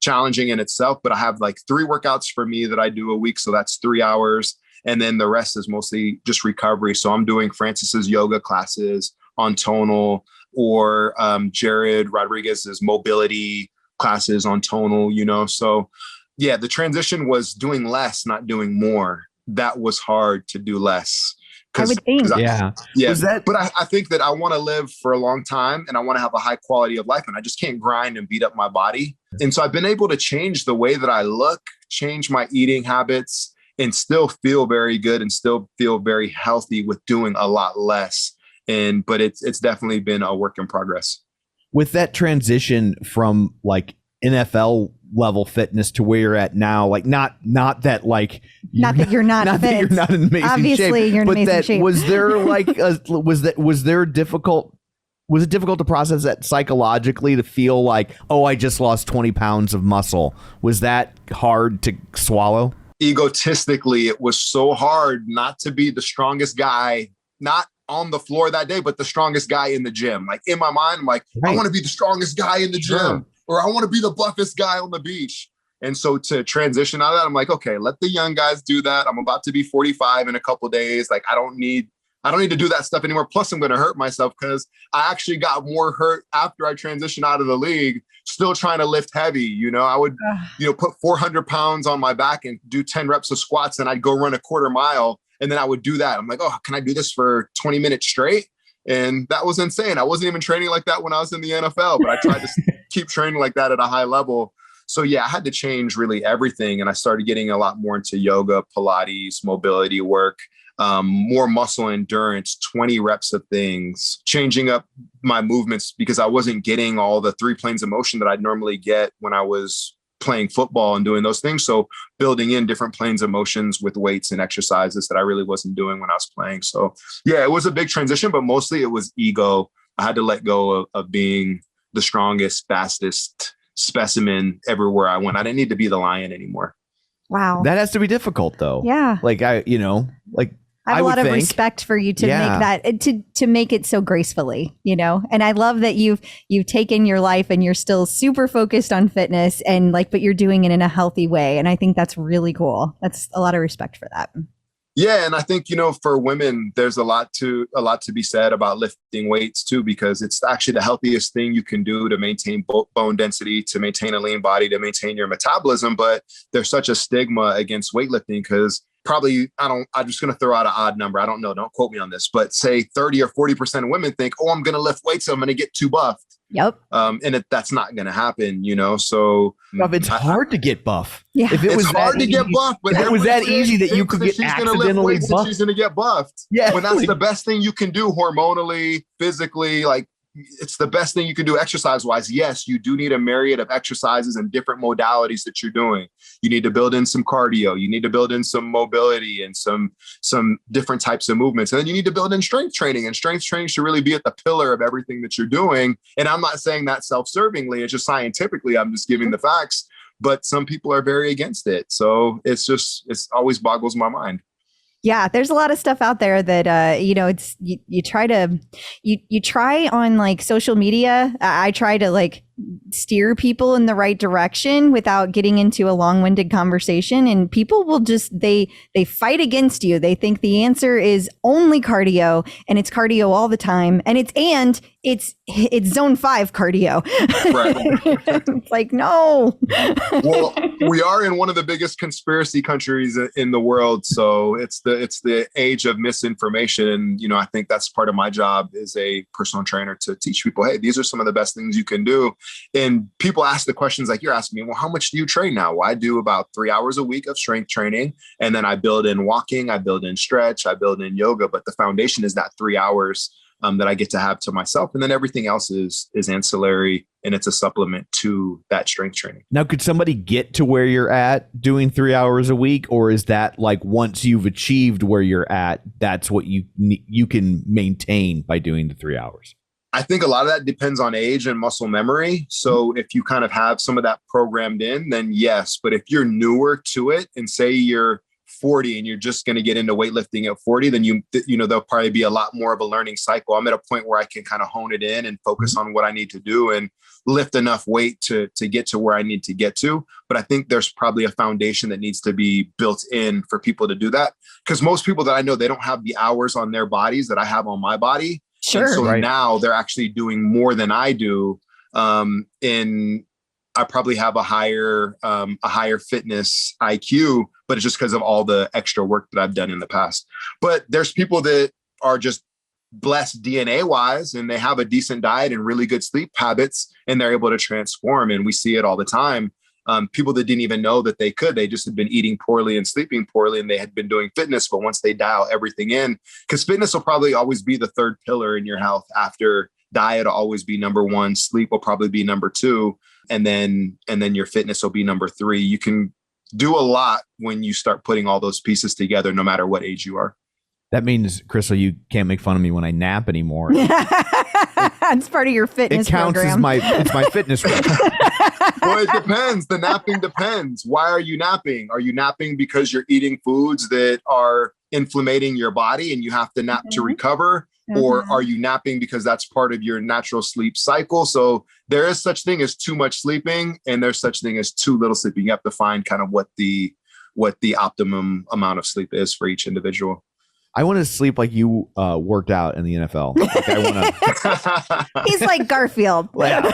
challenging in itself. But I have like 3 workouts for me that I do a week. So that's 3 hours. And then the rest is mostly just recovery. So I'm doing Francis's yoga classes on tonal, or Jared Rodriguez's mobility classes on tonal, So yeah, the transition was doing less, not doing more. That was hard to do less. I would think. Yeah. But I think that I want to live for a long time and I want to have a high quality of life, and I just can't grind and beat up my body. And so I've been able to change the way that I look, change my eating habits, and still feel very good and still feel very healthy with doing a lot less. But it's definitely been a work in progress. With that transition from like NFL level fitness to where you're at now, like not that like not that you're not fit. That you're not in amazing Obviously, shape, you're in but amazing that shape. was there like was it difficult to process that psychologically, to feel like, oh, I just lost 20 pounds of muscle? Was that hard to swallow? Egotistically, it was so hard not to be the strongest guy, not on the floor that day, but the strongest guy in the gym. Like in my mind, I'm like, right. I want to be the strongest guy in the gym, or I want to be the buffest guy on the beach. And so to transition out of that, I'm like, okay, let the young guys do that. I'm about to be 45 in a couple of days. Like I don't need to do that stuff anymore. Plus I'm going to hurt myself, because I actually got more hurt after I transitioned out of the league, still trying to lift heavy. I would, put 400 pounds on my back and do 10 reps of squats, and I'd go run a quarter mile. And then I would do that. I'm like, oh, can I do this for 20 minutes straight? And that was insane. I wasn't even training like that when I was in the NFL, but I tried to keep training like that at a high level. So yeah, I had to change really everything. And I started getting a lot more into yoga, Pilates, mobility work, more muscle endurance, 20 reps of things, changing up my movements, because I wasn't getting all the 3 planes of motion that I'd normally get when I was playing football and doing those things. So building in different planes of motions with weights and exercises that I really wasn't doing when I was playing. So yeah, it was a big transition, but mostly it was ego. I had to let go of being the strongest, fastest specimen everywhere I went. I didn't need to be the lion anymore. Wow. That has to be difficult though. Yeah. I have a lot of respect for you to make that, to make it so gracefully, and I love that you've taken your life and you're still super focused on fitness and but you're doing it in a healthy way. And I think that's really cool. That's a lot of respect for that. Yeah. And I think, for women, there's a lot to be said about lifting weights too, because it's actually the healthiest thing you can do to maintain bone density, to maintain a lean body, to maintain your metabolism. But there's such a stigma against weightlifting, because probably, I'm just going to throw out an odd number. I don't know. Don't quote me on this, but say 30 or 40% of women think, oh, I'm going to lift weights, so I'm going to get too buffed. Yep. And that's not going to happen, So it's hard to get buff. Yeah. If it was hard to get buff, but it was that easy that you could get accidentally buffed. She's going to get buffed. Yeah. When that's the best thing you can do hormonally, physically, it's the best thing you can do exercise wise. Yes, you do need a myriad of exercises and different modalities that you're doing. You need to build in some cardio. You need to build in some mobility and some different types of movements. And then you need to build in strength training, and strength training should really be at the pillar of everything that you're doing. And I'm not saying that self-servingly, it's just scientifically, I'm just giving the facts, but some people are very against it. So it's always boggles my mind. Yeah, there's a lot of stuff out there that it's you try on social media. I try to steer people in the right direction without getting into a long-winded conversation. And people will just, they fight against you. They think the answer is only cardio, and it's cardio all the time. And it's zone 5 cardio. Right. It's like, no. Well, we are in one of the biggest conspiracy countries in the world. So it's the age of misinformation. And, you know, I think that's part of my job as a personal trainer, to teach people, hey, these are some of the best things you can do. And people ask the questions like you're asking me, well, how much do you train now? Well, I do about 3 hours a week of strength training. And then I build in walking, I build in stretch, I build in yoga. But the foundation is that 3 hours that I get to have to myself. And then everything else is ancillary, and it's a supplement to that strength training. Now, could somebody get to where you're at doing 3 hours a week? Or is that like once you've achieved where you're at, that's what you can maintain by doing the 3 hours? I think a lot of that depends on age and muscle memory. So if you kind of have some of that programmed in, then yes. But if you're newer to it, and say you're 40 and you're just going to get into weightlifting at 40, then you know, there'll probably be a lot more of a learning cycle. I'm at a point where I can kind of hone it in and focus on what I need to do and lift enough weight to get to where I need to get to. But I think there's probably a foundation that needs to be built in for people to do that. Because most people that I know, they don't have the hours on their bodies that I have on my body. Sure. And so Right. now they're actually doing more than I do. And I probably have a higher fitness IQ, but it's just because of all the extra work that I've done in the past. But there's people that are just blessed DNA wise, and they have a decent diet and really good sleep habits, and they're able to transform. And we see it all the time. People that didn't even know that they could, they just had been eating poorly and sleeping poorly, and they had been doing fitness. But once they dial everything in, because fitness will probably always be the third pillar in your health. After diet will always be number 1, sleep will probably be number 2. And then your fitness will be number 3. You can do a lot when you start putting all those pieces together, no matter what age you are. That means, Crystal, you can't make fun of me when I nap anymore. It's part of your fitness It counts program. it's my fitness program. Well, it depends. The napping depends. Why are you napping? Are you napping because you're eating foods that are inflammating your body and you have to nap to recover? Or are you napping because that's part of your natural sleep cycle? So there is such thing as too much sleeping, and there's such thing as too little sleeping. You have to find kind of what the optimum amount of sleep is for each individual. I want to sleep like you worked out in the NFL. Like I want to. He's like Garfield. Yeah.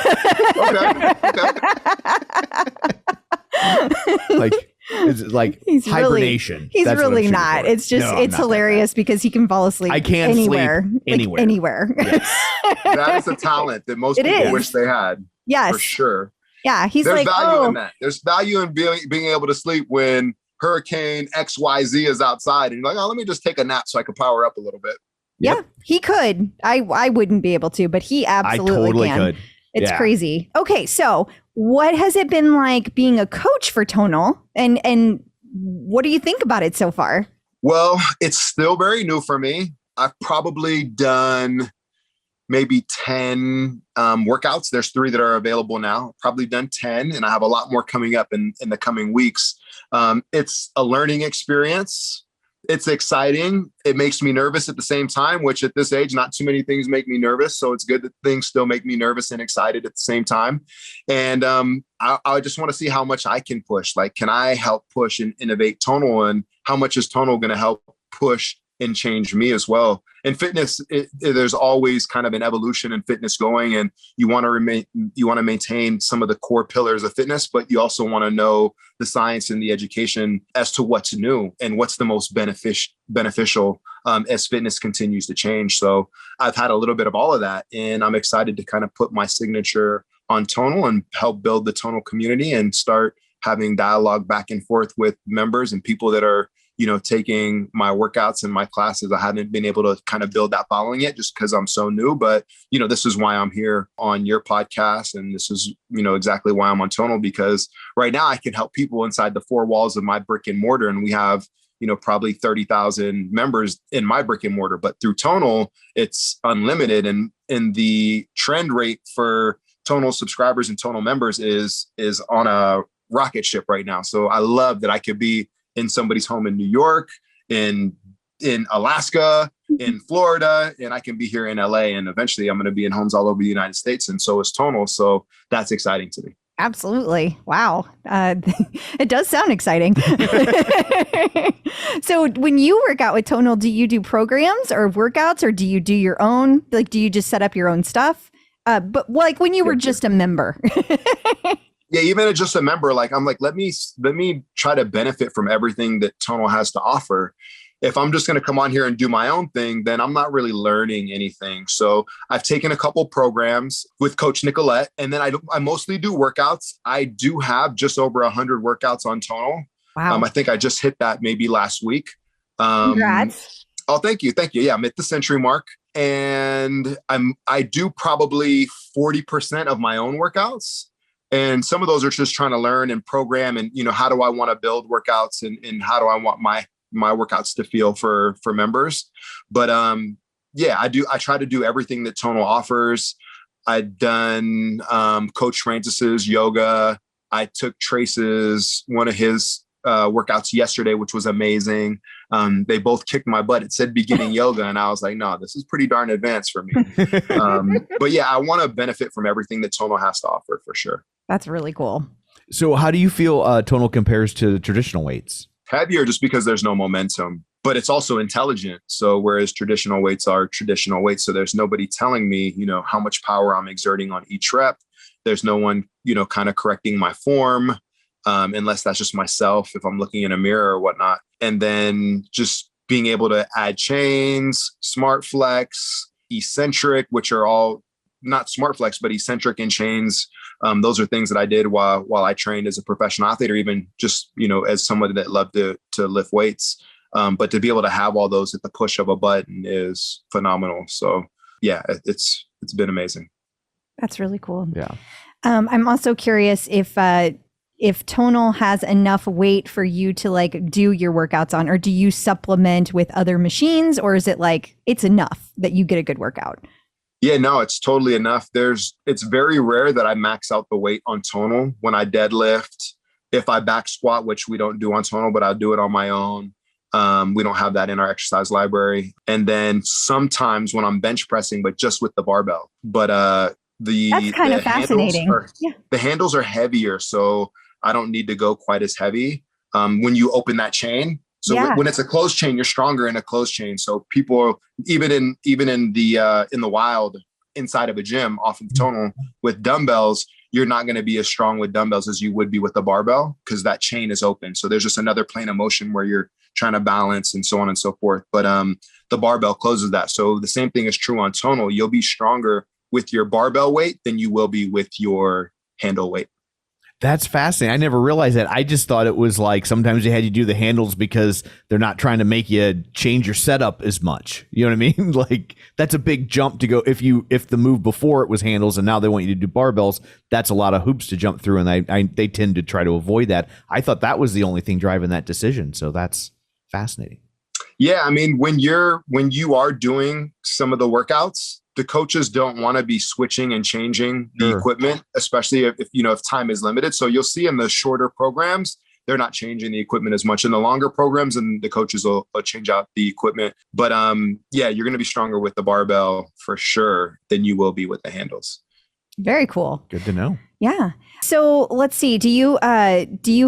Okay. It's like He's hibernation. He's That's what I'm really shooting not. for. It's just, No, I'm it's not that hilarious because he can fall asleep. I can't anywhere, sleep like anywhere. anywhere. Yes. That is a talent that most It people is. wish they had. Yes. For sure. Yeah. He's There's like, value oh, in that. There's value in being able to sleep when Hurricane XYZ is outside, and you're like, oh, let me just take a nap so I can power up a little bit. yeah, Yep. he could. I wouldn't be able to, but he I absolutely totally can. could. It's Yeah. crazy. Okay. So what has it been like being a coach for Tonal, and what do you think about it so far? Well, it's still very new for me. I've probably done maybe 10 workouts. There's 3 that are available now. Probably done 10, and I have a lot more coming up in the coming weeks. It's a learning experience. It's exciting. It makes me nervous at the same time, which at this age, not too many things make me nervous. So it's good that things still make me nervous and excited at the same time. And I just want to see how much I can push. Like, can I help push and innovate Tonal? And how much is Tonal going to help push and change me as well? In fitness, there's always kind of an evolution in fitness going, and you want to maintain some of the core pillars of fitness, but you also want to know the science and the education as to what's new and what's the most beneficial as fitness continues to change. So I've had a little bit of all of that, and I'm excited to kind of put my signature on Tonal and help build the Tonal community and start having dialogue back and forth with members and people that are, you know, taking my workouts and my classes. I haven't been able to kind of build that following yet just because I'm so new, but you know, this is why I'm here on your podcast. And this is, you know, exactly why I'm on Tonal, because right now I can help people inside the 4 walls of my brick and mortar. And we have, you know, probably 30,000 members in my brick and mortar, but through Tonal, it's unlimited. And the trend rate for Tonal subscribers and Tonal members is on a rocket ship right now. So I love that I could be in somebody's home in New York, in Alaska, in Florida, and I can be here in LA, and eventually I'm going to be in homes all over the United States. And so is Tonal. So that's exciting to me. Absolutely. Wow. It does sound exciting. So when you work out with Tonal, do you do programs or workouts, or do you do your own? Like, do you just set up your own stuff? But like when you were just a member. Yeah, even just a member, like I'm like, let me try to benefit from everything that Tonal has to offer. If I'm just going to come on here and do my own thing, then I'm not really learning anything. So I've taken a couple programs with Coach Nicolette, and then I mostly do workouts. I do have just over 100 workouts on Tonal. Wow. I think I just hit that maybe last week. Congrats. Oh, thank you. Thank you. Yeah, I'm at the century mark, and I do probably 40% of my own workouts. And some of those are just trying to learn and program and, how do I want to build workouts and how do I want my workouts to feel for members. But I try to do everything that Tonal offers. I've done Coach Francis's yoga. I took Trace's, one of his workouts yesterday, which was amazing. They both kicked my butt. It said beginning yoga. And I was like, no, this is pretty darn advanced for me. But yeah, I want to benefit from everything that Tonal has to offer for sure. That's really cool. So how do you feel Tonal compares to traditional weights? Heavier just because there's no momentum, but it's also intelligent. So whereas traditional weights are traditional weights, so there's nobody telling me, how much power I'm exerting on each rep. There's no one, kind of correcting my form, unless that's just myself, if I'm looking in a mirror or whatnot. And then just being able to add chains, smart flex, eccentric, which are all not smart flex, but eccentric and chains. Those are things that I did while I trained as a professional athlete, or even just, as someone that loved to lift weights. But to be able to have all those at the push of a button is phenomenal. So yeah, it's been amazing. That's really cool. Yeah. I'm also curious if Tonal has enough weight for you to like do your workouts on, or do you supplement with other machines, or is it like it's enough that you get a good workout? Yeah, no, it's totally enough. It's very rare that I max out the weight on Tonal. When I deadlift, if I back squat, which we don't do on Tonal, but I'll do it on my own. We don't have that in our exercise library. And then sometimes when I'm bench pressing, but just with the barbell. But that's kind of fascinating. The handles are heavier, so I don't need to go quite as heavy when you open that chain. So when it's a closed chain, you're stronger in a closed chain. So people, even in the wild, inside of a gym off of Tonal with dumbbells, you're not going to be as strong with dumbbells as you would be with a barbell, because that chain is open. So there's just another plane of motion where you're trying to balance and so on and so forth. But the barbell closes that. So the same thing is true on Tonal. You'll be stronger with your barbell weight than you will be with your handle weight. That's fascinating. I never realized that. I just thought it was like sometimes they had you do the handles because they're not trying to make you change your setup as much. You know what I mean? Like that's a big jump to go. If the move before it was handles and now they want you to do barbells, that's a lot of hoops to jump through. And they tend to try to avoid that. I thought that was the only thing driving that decision. So that's fascinating. Yeah. I mean, when you are doing some of the workouts, the coaches don't want to be switching and changing the equipment, especially if time is limited. So you'll see in the shorter programs, they're not changing the equipment as much. In the longer programs, and the coaches will change out the equipment. But you're going to be stronger with the barbell for sure than you will be with the handles. Very cool. Good to know. Yeah. So let's see. Do you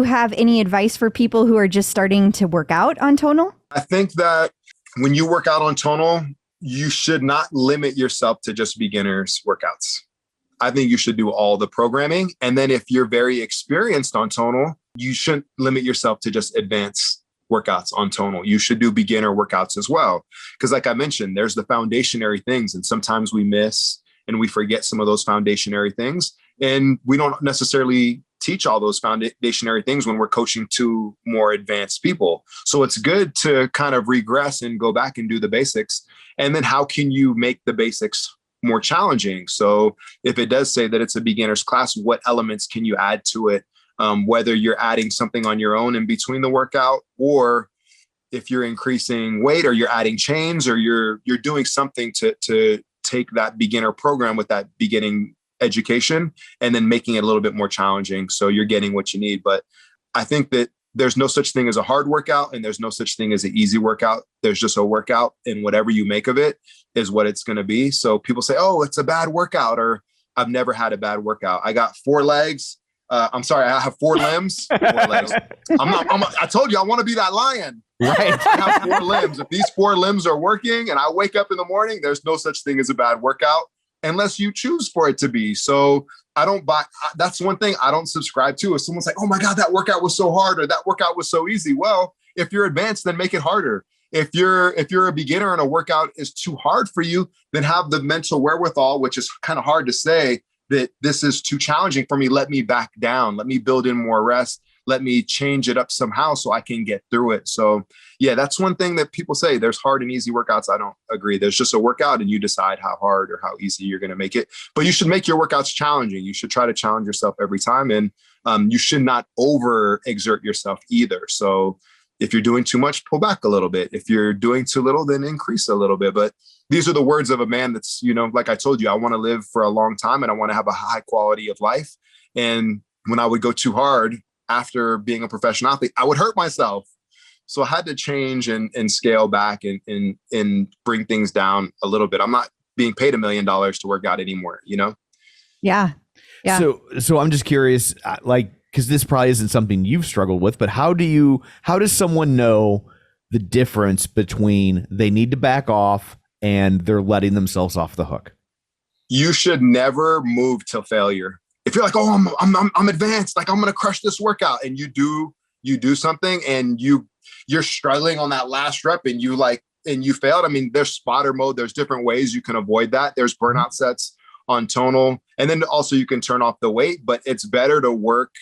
have any advice for people who are just starting to work out on Tonal? I think that when you work out on Tonal, you should not limit yourself to just beginners workouts. I think you should do all the programming. And then if you're very experienced on Tonal, you shouldn't limit yourself to just advanced workouts on Tonal. You should do beginner workouts as well. Because like I mentioned, there's the foundationary things. And sometimes we miss and we forget some of those foundationary things. And we don't necessarily teach all those foundationary things when we're coaching to more advanced people. So it's good to kind of regress and go back and do the basics. And then how can you make the basics more challenging? So if it does say that it's a beginner's class, what elements can you add to it? Whether you're adding something on your own in between the workout, or if you're increasing weight, or you're adding chains, or you're doing something to take that beginner program with that beginning education and then making it a little bit more challenging. So you're getting what you need. But I think that there's no such thing as a hard workout and there's no such thing as an easy workout. There's just a workout, and whatever you make of it is what it's going to be. So people say, oh, it's a bad workout, or I've never had a bad workout. I got 4 legs. I'm sorry, I have 4 limbs. 4 legs. I told you, I want to be that lion. Right. I have 4 limbs. If these 4 limbs are working and I wake up in the morning, there's no such thing as a bad workout unless you choose for it to be. So I don't buy, that's one thing I don't subscribe to. If someone's like, oh my God, that workout was so hard, or that workout was so easy. Well, if you're advanced, then make it harder. If you're a beginner and a workout is too hard for you, then have the mental wherewithal, which is kind of hard to say, that this is too challenging for me. Let me back down. Let me build in more rest. Let me change it up somehow so I can get through it. So yeah, that's one thing that people say. There's hard and easy workouts. I don't agree. There's just a workout and you decide how hard or how easy you're going to make it. But you should make your workouts challenging. You should try to challenge yourself every time. And you should not overexert yourself either. So if you're doing too much, pull back a little bit. If you're doing too little, then increase a little bit. But these are the words of a man that's, like I told you, I want to live for a long time and I want to have a high quality of life. And when I would go too hard after being a professional athlete, I would hurt myself. So I had to change and scale back and bring things down a little bit. I'm not being paid $1 million to work out anymore, Yeah. Yeah. So I'm just curious, because this probably isn't something you've struggled with, but how does someone know the difference between they need to back off and they're letting themselves off the hook? You should never move to failure. If you're like, oh, I'm advanced, like I'm going to crush this workout, and you do something and you're struggling on that last rep and you failed. I mean, there's spotter mode. There's different ways you can avoid that. There's burnout sets on Tonal. And then also you can turn off the weight, but it's better to work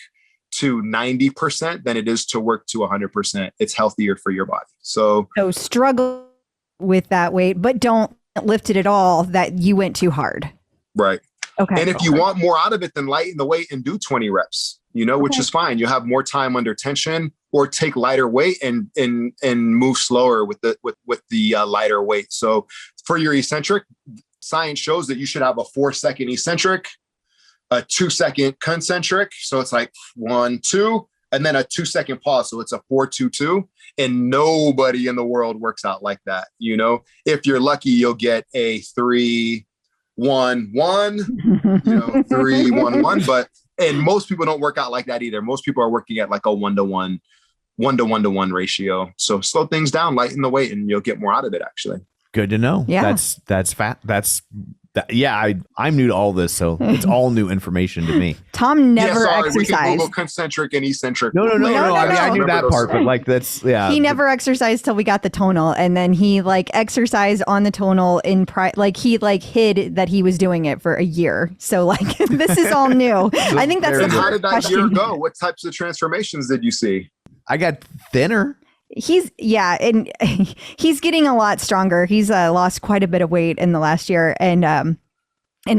to 90% than it is to work to 100%. It's healthier for your body. So struggle with that weight, but don't lift it at all that you went too hard. Right. Okay. And if you want more out of it, then lighten the weight and do 20 reps, which is fine. You have more time under tension, or take lighter weight and move slower with the lighter weight. So for your eccentric, science shows that you should have a 4-second eccentric, a 2-second concentric. So it's like 1, 2, and then a 2-second pause. So it's a 4, 2, 2. And nobody in the world works out like that. If you're lucky, you'll get a 3, 1, 1, 3, 1, 1. And most people don't work out like that either. Most people are working at like a 1-to-1, 1-to-1-to-1 ratio. So slow things down, lighten the weight, and you'll get more out of it, actually. Good to know. Yeah. That's fat. I'm new to all this, so it's all new information to me. Tom never exercised. We can Google exercised. concentric and eccentric. No. I knew that part, those. but that's He never exercised till we got the Tonal, and then he exercised on the Tonal he hid that he was doing it for a year. So this is all new. I think that's And the how did that question. year go? What types of transformations did you see? I got thinner. And he's getting a lot stronger. He's lost quite a bit of weight in the last year, and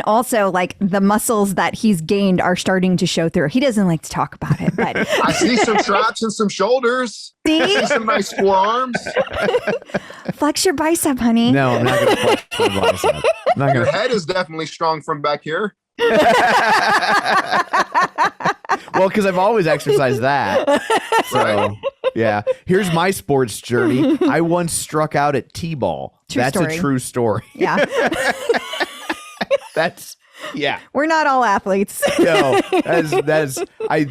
also the muscles that he's gained are starting to show through. He doesn't like to talk about it, but I see some traps and some shoulders. I see some nice forearms. Flex your bicep, honey. No, I'm not going to flex my bicep. Your head is definitely strong from back here. Well, because I've always exercised that. So, Right. yeah. Here's my sports journey. I once struck out at T-ball. That's story. a true story. Yeah. Yeah. We're not all athletes. No, that's I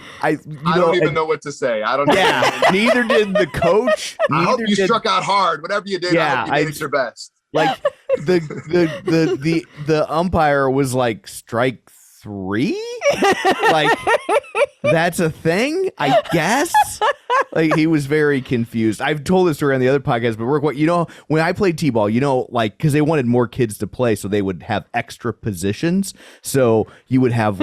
don't even know what to say. I don't know. Yeah. Neither did the coach. I hope you did- struck out hard. Whatever you did, Yeah, I hope you did your best. Like the umpire was like, strike 3? Like, that's a thing, I guess. Like, he was very confused. I've told this story on the other podcast, but when I played T-ball, because they wanted more kids to play, so they would have extra positions. So you would have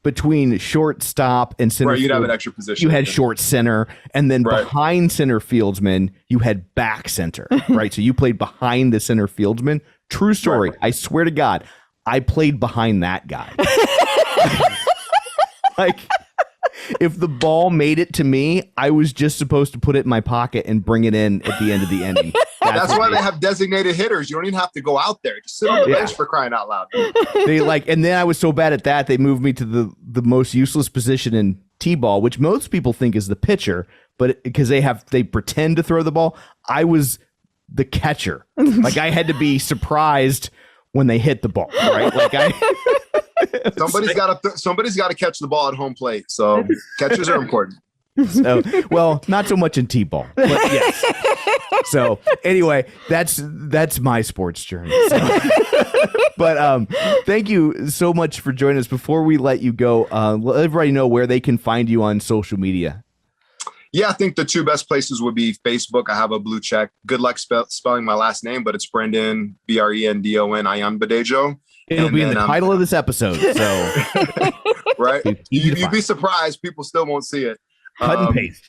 between shortstop and center Right, you'd have field, an extra position. you had short center, and then Right. behind center fieldsman, you had back center, right? So you played behind the center fieldsman. True story. Right. I swear to God, I played behind that guy. If the ball made it to me, I was just supposed to put it in my pocket and bring it in at the end of the inning. That's why they have designated hitters. You don't even have to go out there. Just sit on the bench for crying out loud. And then I was so bad at that, they moved me to the most useless position in T-ball, which most people think is the pitcher, but because they pretend to throw the ball, I was the catcher. Like I had to be surprised when they hit the ball, right? Like somebody's got to catch the ball at home plate. So catchers are important. So, well, not so much in T-ball, but yes. So anyway, that's my sports journey. So. But thank you so much for joining us. Before we let you go, let everybody know where they can find you on social media. Yeah, I think the two best places would be Facebook. I have a blue check. Good luck spelling my last name, but it's Brendon, Brendon Ayanbadejo. It'll be in the title of this episode. So, right, you'd be surprised. People still won't see it. Cut and paste.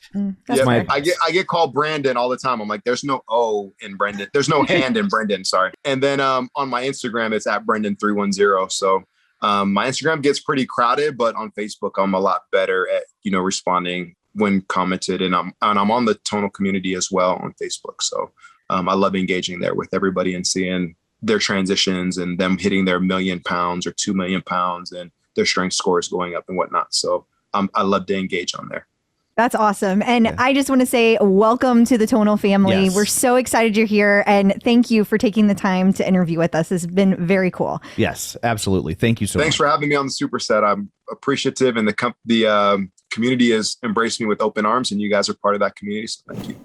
Yeah, I get called Brandon all the time. I'm like, there's no O in Brendon. There's no hand in Brendon. Sorry. And then on my Instagram, it's at Brendon310. So my Instagram gets pretty crowded, but on Facebook, I'm a lot better at responding when commented, and I'm on the Tonal Community as well on Facebook. So I love engaging there with everybody and seeing their transitions and them hitting their 1 million pounds or 2 million pounds and their strength scores going up and whatnot. So I love to engage on there. That's awesome. And I just want to say welcome to the Tonal family. Yes. We're so excited you're here. And thank you for taking the time to interview with us. It's been very cool. Yes, absolutely. Thank you so much. Thanks for having me on the Superset. I'm appreciative, and the community has embraced me with open arms, and you guys are part of that community. So thank you.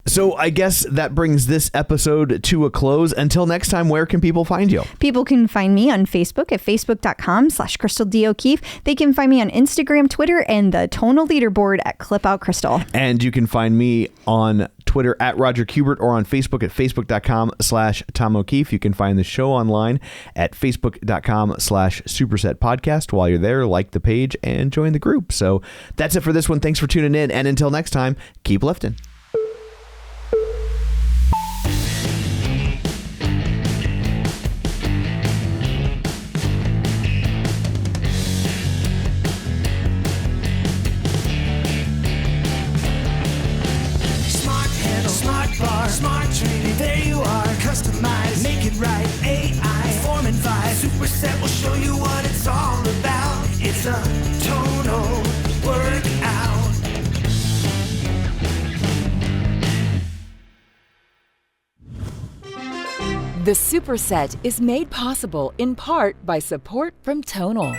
So I guess that brings this episode to a close. Until next time, where can people find you? People can find me on Facebook at facebook.com/Crystal D. O'Keefe. They can find me on Instagram, Twitter, and the Tonal leaderboard at ClipOutCrystal. And you can find me on Twitter at Roger Kubert or on Facebook at facebook.com/Tom O'Keefe. You can find the show online at facebook.com/Superset Podcast. While you're there, like the page and join the group. So that's it for this one. Thanks for tuning in. And until next time, keep lifting. Smart training, there you are, customize, make it right, AI, form and vibe, Superset will show you what it's all about, it's a tonal workout. The Superset is made possible in part by support from Tonal.